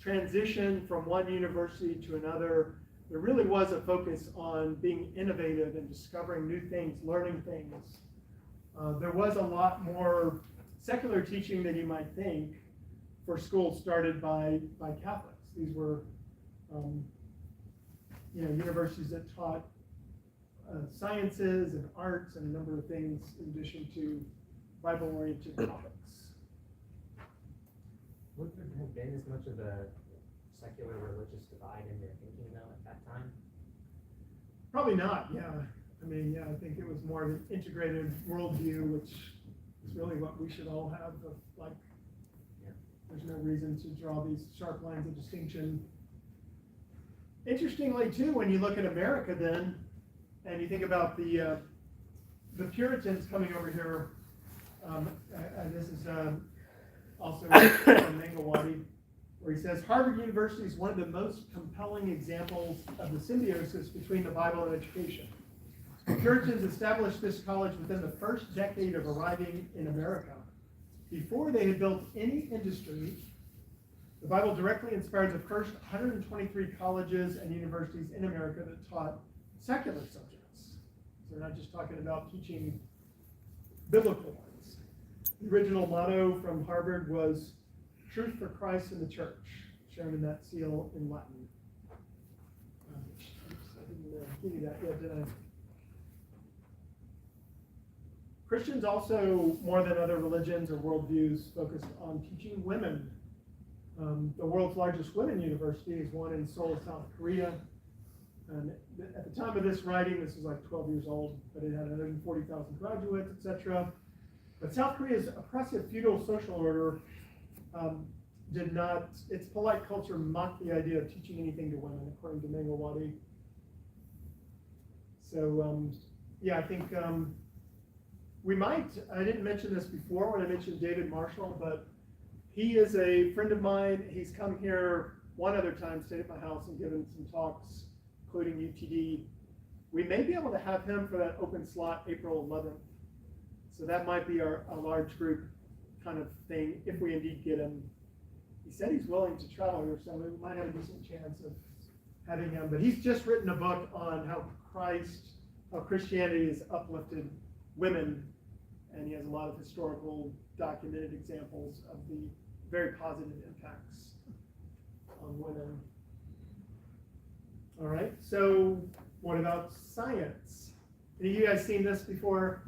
transition from one university to another. There really was a focus on being innovative and discovering new things, learning things. There was a lot more secular teaching than you might think for schools started by Catholics. These were universities that taught sciences and arts and a number of things in addition to Bible-oriented topics. Would there have been as much of a secular religious divide in their thinking though at that time? Probably not, yeah. I think it was more of an integrated worldview, which is really what we should all have. There's no reason to draw these sharp lines of distinction. Interestingly, too, when you look at America then, and you think about the Puritans coming over here, this is also from Mangalwadi, where he says, Harvard University is one of the most compelling examples of the symbiosis between the Bible and education. The Puritans established this college within the first decade of arriving in America. Before they had built any industry, the Bible directly inspired the first 123 colleges and universities in America that taught secular subjects. So we're not just talking about teaching biblical ones. The original motto from Harvard was Truth for Christ and the Church, shown in that seal in Latin. I didn't give you that yet, did I? Christians also, more than other religions or worldviews, focused on teaching women. The world's largest women university is one in Seoul, South Korea. And at the time of this writing, this was like 12 years old, but it had 140,000 graduates, etc. But South Korea's oppressive feudal social order its polite culture mocked the idea of teaching anything to women, according to Mangalwadi. So, I think I didn't mention this before when I mentioned David Marshall, but he is a friend of mine. He's come here one other time, stayed at my house and given some talks, including UTD. We may be able to have him for that open slot April 11th. So that might be a large group kind of thing, if we indeed get him. He said he's willing to travel here, so we might have a decent chance of having him. But he's just written a book on how Christianity has uplifted women, and he has a lot of historical documented examples of the very positive impacts on women. All right, so what about science? Have you guys seen this before?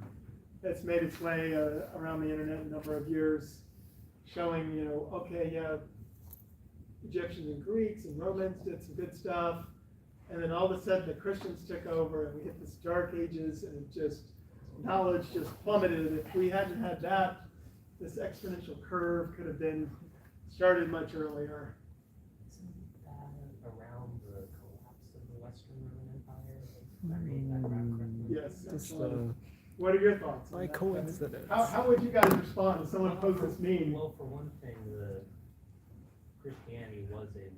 It's made its way around the internet a number of years, showing, Egyptians and Greeks and Romans did some good stuff, and then all of a sudden the Christians took over and we hit this dark ages, and knowledge just plummeted. If we hadn't had that, this exponential curve could have been started much earlier. Isn't that around the collapse of the Western Roman Empire? Did I read that correctly? Yes, Just, absolutely. What are your thoughts? by coincidence. How would you guys respond if someone posed this meme? Well, for one thing, Christianity was kind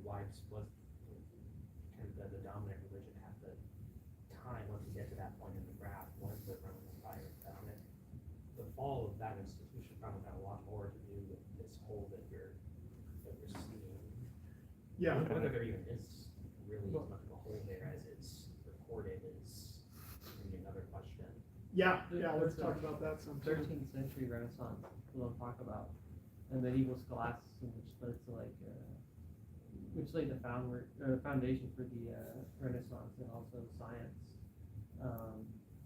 of the dominant religion at the time. Once you get to that point in the graph, was the Roman Empire. The fall of that institution probably had a lot more to do with this hole that we're seeing. Yeah. Whether there even is really as much of a hole there as it's reported is maybe another question. Yeah, let's talk about that some. 13th century Renaissance, we don't talk about, and medieval scholasticism, which laid the foundation for the Renaissance, and also science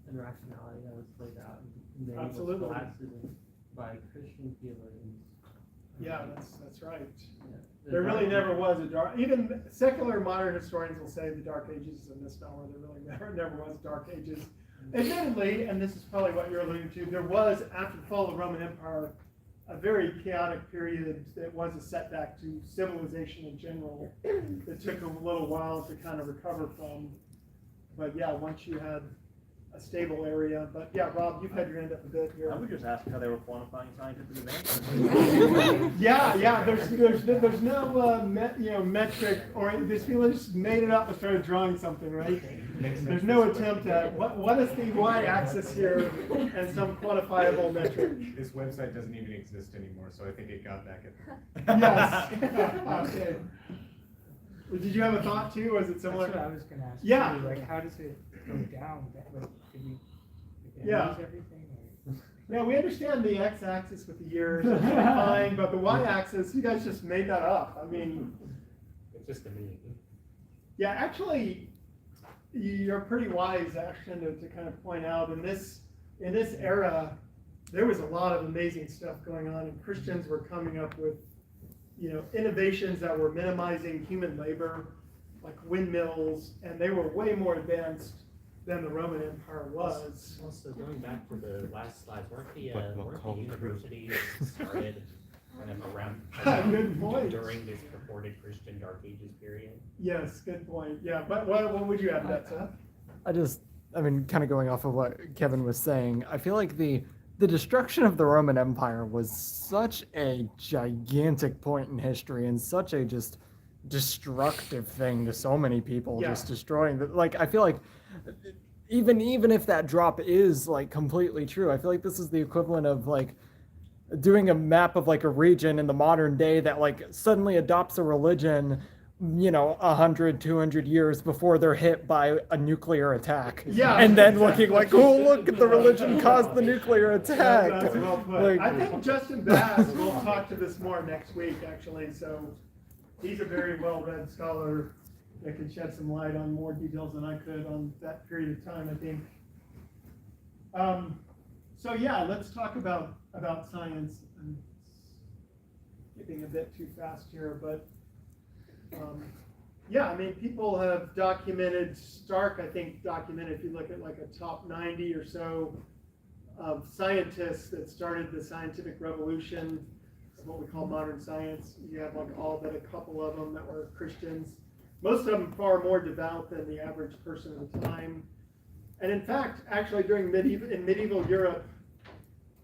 and rationality that was laid out in medieval Absolutely. scholasticism by Christian theologians. Yeah, that's right. Yeah. There really never was a dark. Even secular modern historians will say the Dark Ages is a misnomer. There really never was Dark Ages. Admittedly, and this is probably what you're alluding to, there was, after the fall of the Roman Empire, a very chaotic period that was a setback to civilization in general that took a little while to kind of recover from. But yeah, once you had a stable area. But yeah, Rob, you've had your hand up a bit here. I would just ask how they were quantifying scientific advancement. Yeah. There's no metric, or these people just made it up and started drawing something, right? There's no attempt at what is the y-axis here and some quantifiable metric. This website doesn't even exist anymore, so I think it got back at them. Yes. Okay. Did you have a thought too? Was it similar? That's what I was gonna ask. Yeah. Too. Like, how does it go down? Like, did we Yeah. lose everything? Or? Yeah, we understand the x-axis with the years, that's fine, but the y-axis, you guys just made that up. I mean, It's just a meme. yeah, actually, you're pretty wise, Ashton, to kind of point out in this era, there was a lot of amazing stuff going on, and Christians were coming up with, innovations that were minimizing human labor, like windmills, and they were way more advanced than the Roman Empire was. Also, going back to the last slide, weren't the But universities started kind of around Good point. during this purported Christian Dark Ages period? Yes, good point. Yeah, but what would you add to that, Seth? Kind of going off of what Kevin was saying, I feel like the destruction of the Roman Empire was such a gigantic point in history and such a just destructive thing to so many people, just destroying I feel like even if that drop is like completely true, I feel like this is the equivalent of like doing a map of like a region in the modern day that like suddenly adopts a religion 100, 200 years before they're hit by a nuclear attack. Yeah. And then looking like, oh, look, the religion caused the nuclear attack. That's well put. Like- I think Justin Bass will talk to this more next week, actually. So he's a very well-read scholar that can shed some light on more details than I could on that period of time, I think. So yeah, let's talk about science. I'm skipping a bit too fast here, but people have documented, Stark, I think, documented, if you look at like a top 90 or so of scientists that started the scientific revolution, of what we call modern science. You have like all but a couple of them that were Christians. Most of them far more devout than the average person of the time. And in fact, actually in medieval Europe,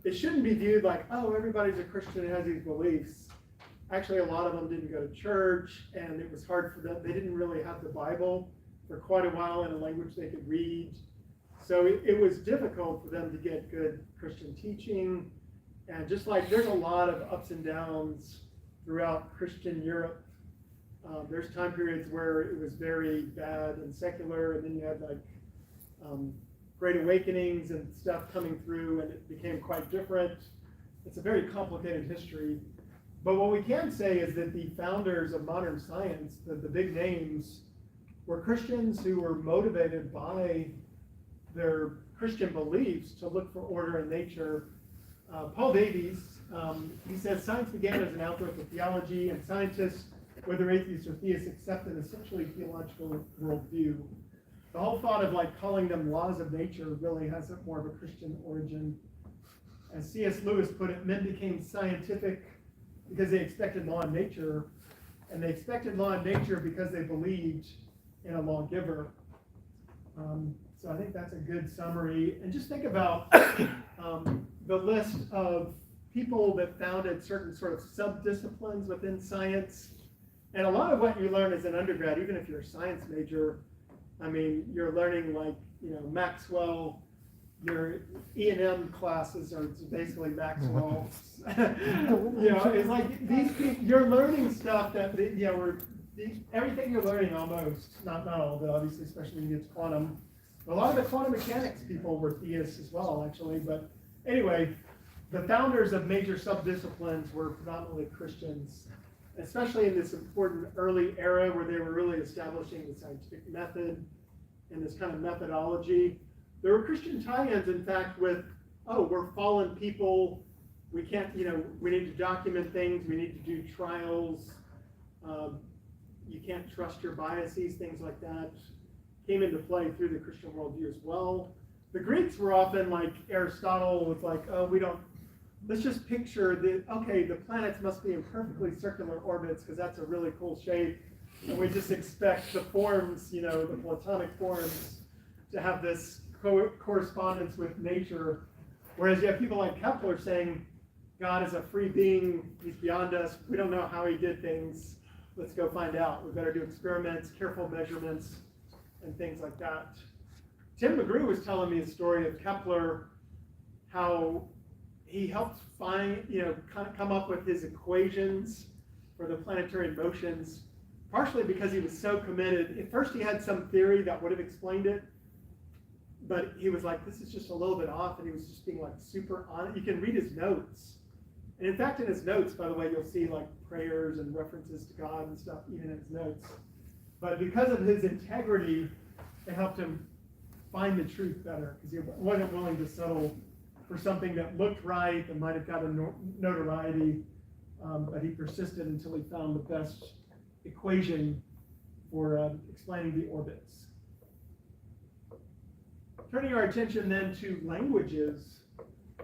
it shouldn't be viewed like, oh, everybody's a Christian and has these beliefs. Actually, a lot of them didn't go to church, and it was hard for them. They didn't really have the Bible for quite a while in a language they could read. So it was difficult for them to get good Christian teaching. And just like there's a lot of ups and downs throughout Christian Europe. There's time periods where it was very bad and secular, and then you had like Great Awakenings and stuff coming through, and it became quite different. It's a very complicated history. But what we can say is that the founders of modern science, the big names, were Christians who were motivated by their Christian beliefs to look for order in nature. Paul Davies, he says, science began as an outgrowth of theology, and scientists, whether atheists or theists, accept an essentially theological worldview. The whole thought of like calling them laws of nature really has more of a Christian origin. As C.S. Lewis put it, men became scientific because they expected law in nature, and they expected law in nature because they believed in a lawgiver. So I think that's a good summary. And just think about the list of people that founded certain sort of sub-disciplines within science. And a lot of what you learn as an undergrad, even if you're a science major, you're learning like, Maxwell. Your E&M classes are basically Maxwell. It's like these people, you're learning stuff that, everything you're learning almost, not all of it, obviously, especially when you get to quantum. A lot of the quantum mechanics people were theists as well, actually. But anyway, the founders of major sub-disciplines were predominantly Christians, especially in this important early era where they were really establishing the scientific method and this kind of methodology. There were Christian tie-ins, in fact, with, we're fallen people, we can't, we need to document things, we need to do trials, you can't trust your biases, things like that, came into play through the Christian worldview as well. The Greeks were often like Aristotle was like, let's just picture the planets must be in perfectly circular orbits because that's a really cool shape, and we just expect the forms, the Platonic forms, to have this correspondence with nature, whereas you have people like Kepler saying God is a free being, he's beyond us, we don't know how he did things, let's go find out. We better do experiments, careful measurements, and things like that. Tim McGrew was telling me a story of Kepler, how he helped find, kind of come up with his equations for the planetary motions, partially because he was so committed. At first he had some theory that would have explained it, but he was like, this is just a little bit off, and he was just being like super on it. You can read his notes. And in fact, in his notes, by the way, you'll see like prayers and references to God and stuff, even in his notes. But because of his integrity, it helped him find the truth better, because he wasn't willing to settle for something that looked right, that might have got a notoriety, but he persisted until he found the best equation for explaining the orbits. Turning our attention then to languages,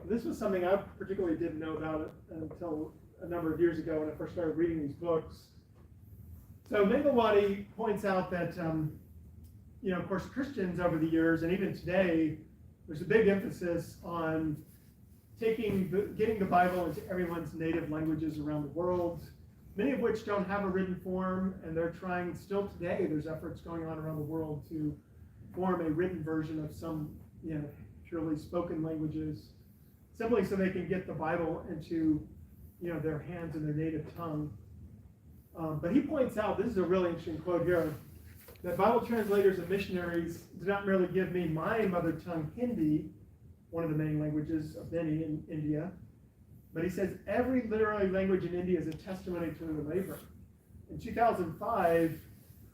this was something I particularly didn't know about until a number of years ago when I first started reading these books. So Mangalwadi points out that, of course, Christians over the years, and even today, there's a big emphasis on getting the Bible into everyone's native languages around the world, many of which don't have a written form, and they're trying, still today, there's efforts going on around the world to form a written version of some, purely spoken languages, simply so they can get the Bible into, their hands and their native tongue. But he points out, this is a really interesting quote here, that Bible translators and missionaries do not merely give me my mother tongue Hindi, one of the main languages of many in India, but he says every literary language in India is a testimony to the labor. In 2005,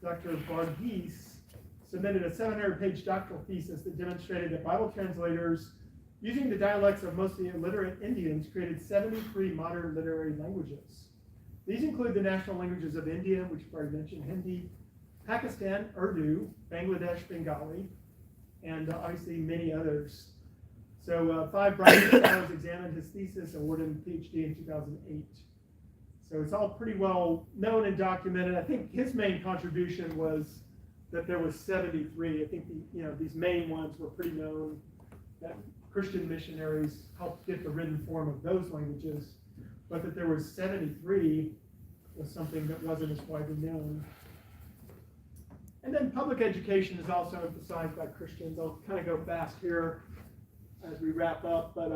Dr. Varghese submitted a 700-page doctoral thesis that demonstrated that Bible translators, using the dialects of mostly illiterate Indians, created 73 modern literary languages. These include the national languages of India, which you've already mentioned, Hindi, Pakistan, Urdu, Bangladesh, Bengali, and obviously many others. So 5 Brighton scholars examined his thesis and awarded him a PhD in 2008. So it's all pretty well known and documented. I think his main contribution was that there was 73. I think these main ones were pretty known, that Christian missionaries helped get the written form of those languages, but that there was 73 was something that wasn't as widely known. And then public education is also emphasized by Christians. I'll kind of go fast here as we wrap up, but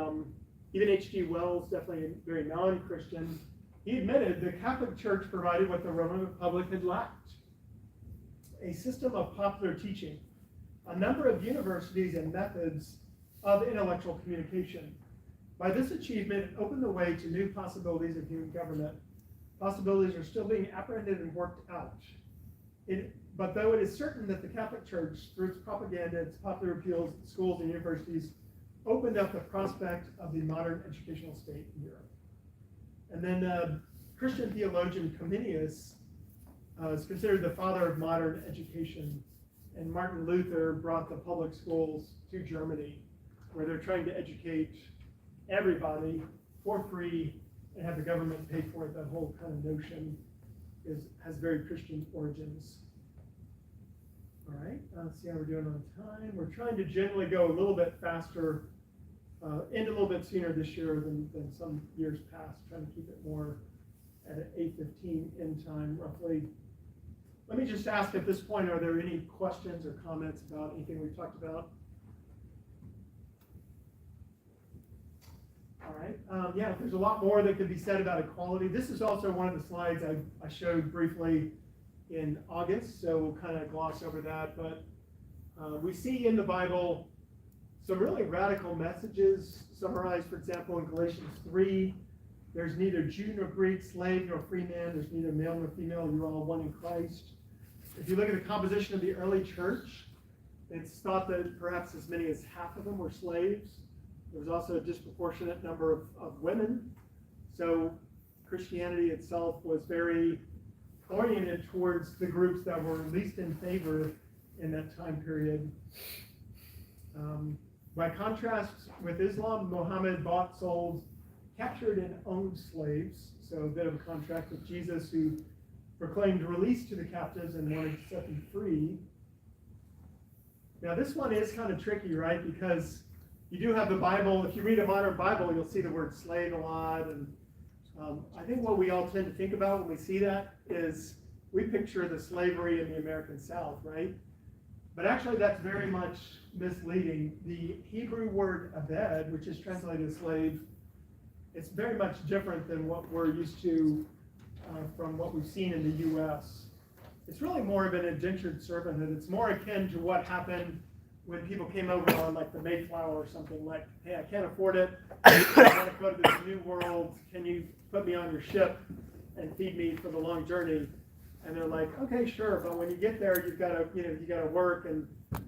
even H.G. Wells, definitely very non-Christian, he admitted the Catholic Church provided what the Roman Republic had lacked: a system of popular teaching, a number of universities and methods of intellectual communication. By this achievement, it opened the way to new possibilities of human government. Possibilities are still being apprehended and worked out. But though it is certain that the Catholic Church, through its propaganda, its popular appeals at schools and universities, opened up the prospect of the modern educational state in Europe. And then Christian theologian Comenius is considered the father of modern education. And Martin Luther brought the public schools to Germany, where they're trying to educate everybody for free and have the government pay for it. That whole kind of notion has very Christian origins. All right, let's see how we're doing on time. We're trying to generally go a little bit faster, end a little bit sooner this year than some years past, trying to keep it more at an 8:15 end time, roughly. Let me just ask at this point, are there any questions or comments about anything we've talked about? All right, yeah, there's a lot more that could be said about equality. This is also one of the slides I showed briefly in August, so we'll kind of gloss over that. But we see in the Bible some really radical messages summarized, for example, in Galatians 3. There's neither Jew nor Greek, slave nor free man. There's neither male nor female. You're all one in Christ. If you look at the composition of the early church, it's thought that perhaps as many as half of them were slaves. There was also a disproportionate number of women. So Christianity itself was very oriented towards the groups that were least in favor in that time period. By contrast with Islam, Muhammad bought, sold, captured, and owned slaves. So a bit of a contrast with Jesus, who proclaimed release to the captives and wanted to set them free. Now this one is kind of tricky, right? Because you do have the Bible. If you read a modern Bible, you'll see the word slave a lot. And I think what we all tend to think about when we see that is we picture the slavery in the American South, right? But actually that's very much misleading. The Hebrew word abed, which is translated slave, it's very much different than what we're used to from what we've seen in the U.S. It's really more of an indentured servanthood. It's more akin to what happened when people came over on like the Mayflower or something, like, hey, I can't afford it. I want to go to this new world. Can you put me on your ship and feed me for the long journey? And they're like, okay, sure, but when you get there, you gotta work and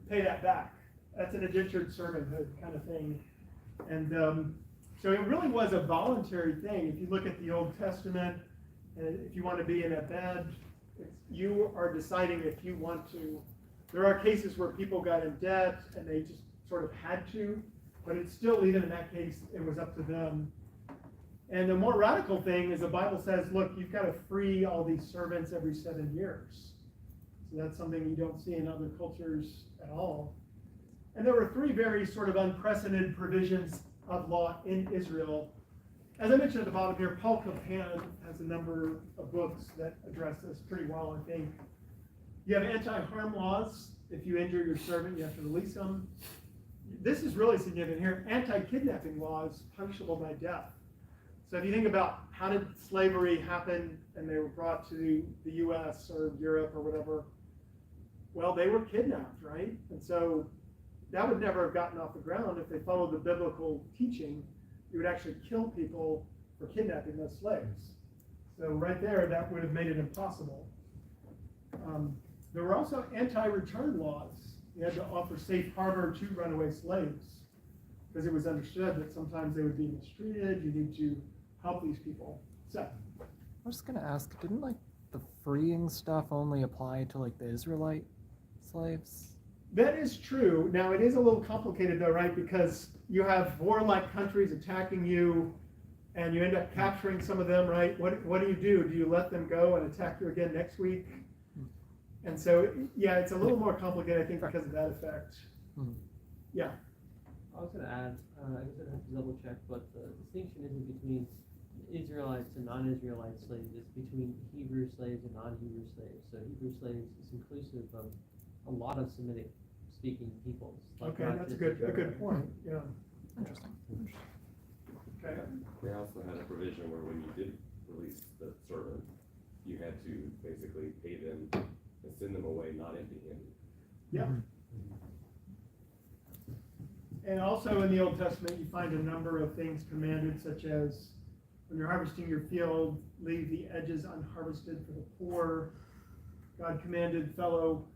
pay that back. That's an indentured servanthood kind of thing. And so it really was a voluntary thing. If you look at the Old Testament, if you want to be in a bed, you are deciding if you want to. There are cases where people got in debt and they just sort of had to, but it's still, even in that case, it was up to them. And the more radical thing is the Bible says, look, you've got to free all these servants every 7 years. So that's something you don't see in other cultures at all. And there were 3 very sort of unprecedented provisions of law in Israel. As I mentioned at the bottom here, Paul Copan has a number of books that address this pretty well, I think. You have anti-harm laws. If you injure your servant, you have to release them. This is really significant here. Anti-kidnapping laws, punishable by death. So if you think about how did slavery happen and they were brought to the U.S. or Europe or whatever, well, they were kidnapped, right? And so that would never have gotten off the ground if they followed the biblical teaching. You would actually kill people for kidnapping those slaves. So right there, that would have made it impossible. There were also anti-return laws. You had to offer safe harbor to runaway slaves because it was understood that sometimes they would be mistreated. You need to help these people. So, I was just gonna ask, didn't like the freeing stuff only apply to like the Israelite slaves? that is true. Now it is a little complicated though, right? Because you have warlike countries attacking you, and you end up capturing some of them, right? What do? Do you let them go and attack you again next week? And so, yeah, it's a little more complicated, I think, because of that effect. Yeah. I was going to add, I guess I'd have to double check, but the distinction isn't between Israelites and non-Israelite slaves, it's between Hebrew slaves and non-Hebrew slaves. So Hebrew slaves is inclusive of a lot of Semitic speaking peoples. Like Okay, that's a good point. Yeah. Interesting. Okay. They also had a provision where when you did release the servant, you had to basically pay them and send them away not empty-handed. Yeah. And also in the Old Testament, you find a number of things commanded, such as when you're harvesting your field, leave the edges unharvested for the poor. God commanded fellow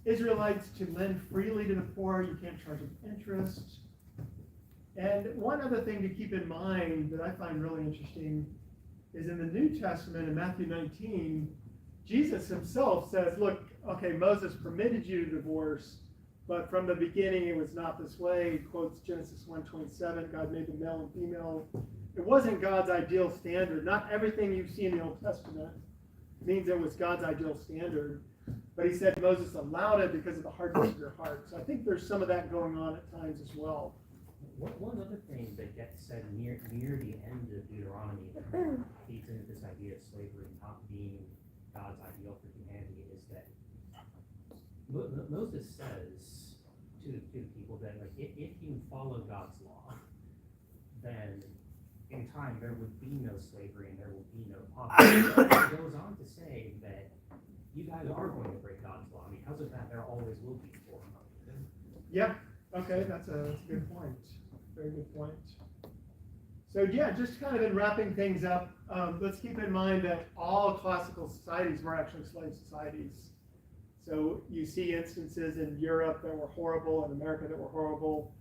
Israelites to lend freely to the poor. You can't charge them interest. And one other thing to keep in mind that I find really interesting is in the New Testament, in Matthew 19, Jesus himself says, look, okay, Moses permitted you to divorce, but from the beginning it was not this way. He quotes Genesis 1:27, God made them male and female. It wasn't God's ideal standard. Not everything you see in the Old Testament means it was God's ideal standard. But he said Moses allowed it because of the hardness of your heart. So I think there's some of that going on at times as well. One other thing that gets said near the end of Deuteronomy that feeds into this idea of slavery not being God's ideal for humanity is that Moses says to the people that like if you follow God's law, then in time there would be no slavery and there will be no poverty. It goes on to say that you guys are going to break God's law. Because of that, there always will be war among you. Yeah. Okay, that's a good point. Very good point. So yeah, just kind of in wrapping things up, let's keep in mind that all classical societies were actually slave societies. So you see instances in Europe that were horrible, in America that were horrible,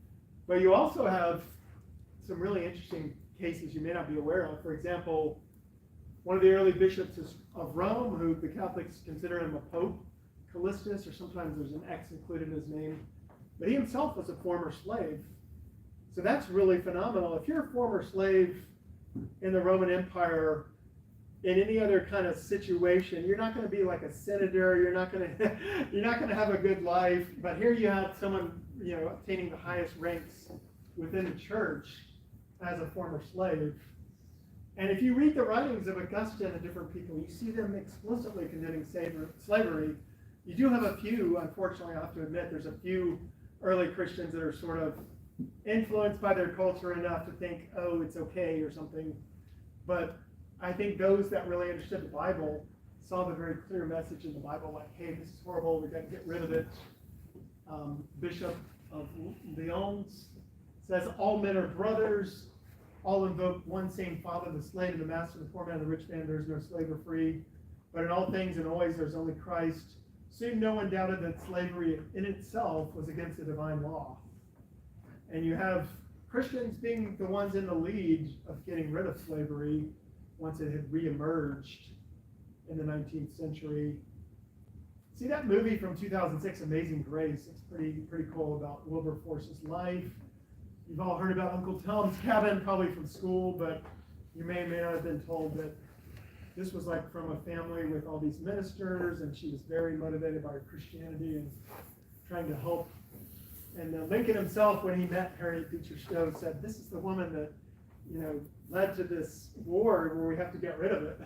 but you also have some really interesting cases you may not be aware of. For example, one of the early bishops of Rome, who the Catholics consider him a pope, Callistus, or sometimes there's an X included in his name, but he himself was a former slave. So that's really phenomenal. If you're a former slave in the Roman Empire, in any other kind of situation, you're not going to be like a senator. You're not going to have a good life. But here you have someone, obtaining the highest ranks within the church as a former slave. And if you read the writings of Augustine and different people, you see them explicitly condemning slavery. You do have a few, unfortunately, I have to admit, there's a few early Christians that are sort of influenced by their culture enough to think, oh, it's okay or something. But I think those that really understood the Bible saw the very clear message in the Bible, like, hey, this is horrible, we've got to get rid of it. Bishop of Lyons says, all men are brothers, all invoke one same Father, the slave and the master, the poor man, the rich man, there is no slave or free. But in all things and always there's only Christ. Soon no one doubted that slavery in itself was against the divine law. And you have Christians being the ones in the lead of getting rid of slavery once it had reemerged in the 19th century. See that movie from 2006, Amazing Grace? It's pretty cool about Wilberforce's life. You've all heard about Uncle Tom's Cabin, probably from school, but you may or may not have been told that this was like from a family with all these ministers, and she was very motivated by her Christianity and trying to help. And Lincoln himself, when he met Harriet Beecher Stowe, said, this is the woman that, led to this war where we have to get rid of it.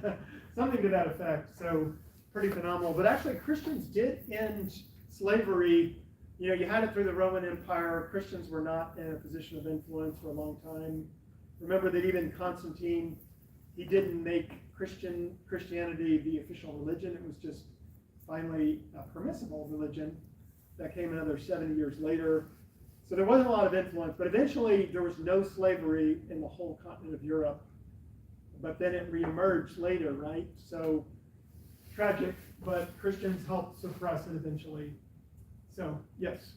Something to that effect. So pretty phenomenal. But actually, Christians did end slavery. You had it through the Roman Empire. Christians were not in a position of influence for a long time. Remember that even Constantine, he didn't make Christianity the official religion. It was just finally a permissible religion that came another 70 years later. So there wasn't a lot of influence, but eventually there was no slavery in the whole continent of Europe. But then it reemerged later, right? So tragic, but Christians helped suppress it eventually. So, yes.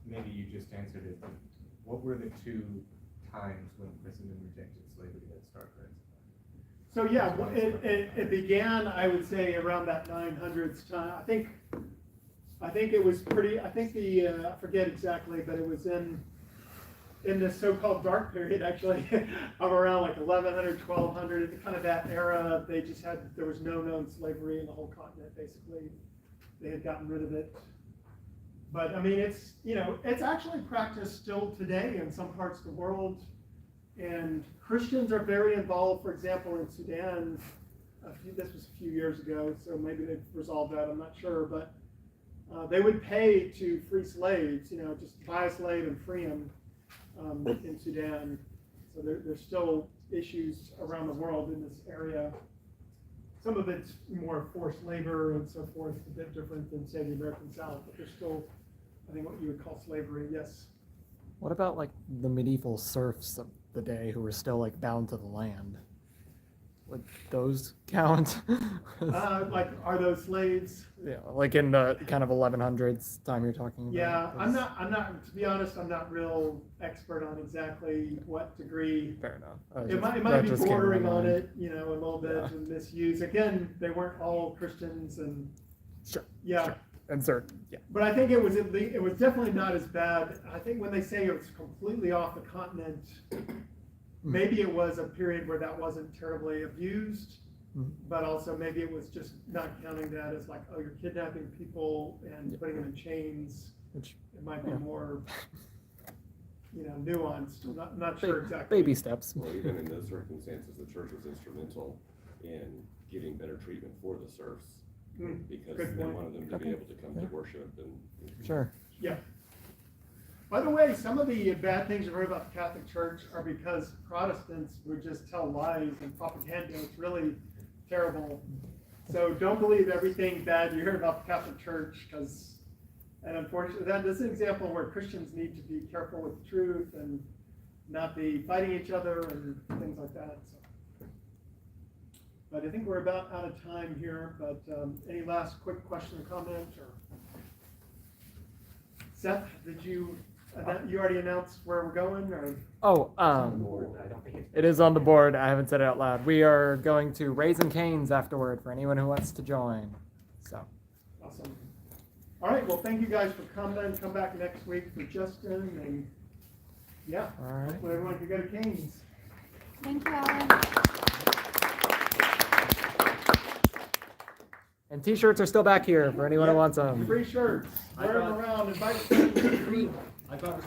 Maybe you just answered it, but what were the two times when Christendom rejected slavery that start right? So yeah, it began, I would say, around that 900s time. I think it was pretty, I forget exactly, but it was in this so-called dark period, actually, of around like 1100, 1200, kind of that era. There was no known slavery in the whole continent, basically. They had gotten rid of it. But I mean, it's actually practiced still today in some parts of the world. And Christians are very involved, for example, in Sudan. This was a few years ago, so maybe they've resolved that, I'm not sure. But they would pay to free slaves, just buy a slave and free them in Sudan. So there's still issues around the world in this area. Some of it's more forced labor and so forth, a bit different than, say, the American South, but there's still, I think, what you would call slavery, yes. What about like the medieval serfs of the day who were still like bound to the land? Would those count? Like, are those slaves? Yeah, like in the kind of 1100s time you're talking about. Yeah, I'm not, to be honest, I'm not real expert on exactly what degree. Fair enough. It might be bordering on it, a little bit, and misuse. Again, they weren't all Christians, and Sure. yeah. Sure. And certain, yeah. But I think it was definitely not as bad. I think when they say it was completely off the continent, maybe it was a period where that wasn't terribly abused, but also maybe it was just not counting that as like, oh, you're kidnapping people and putting them in chains. Which it might be more, nuanced. I'm not sure exactly. Baby steps. Well, even in those circumstances, the church was instrumental in giving better treatment for the serfs. Because they wanted them to be able to come to worship and Sure. Yeah. By the way, some of the bad things you've heard about the Catholic Church are because Protestants would just tell lies and propaganda. It's really terrible. So don't believe everything bad you hear about the Catholic Church, and unfortunately, this is an example where Christians need to be careful with the truth and not be fighting each other and things like that. So. But I think we're about out of time here, but any last quick question or comment? Or Seth, did you already announced where we're going? Or? Oh, I don't think it is on the board. I haven't said it out loud. We are going to Raising Cane's afterward for anyone who wants to join. So. Awesome. All right, well, thank you guys for coming. Come back next week for Justin, and yeah, all right. Hopefully everyone can go to Cane's. Thank you, Alan. And t-shirts are still back here for anyone who wants them. Free shirts. I Wear them got- around. Invite friends. I got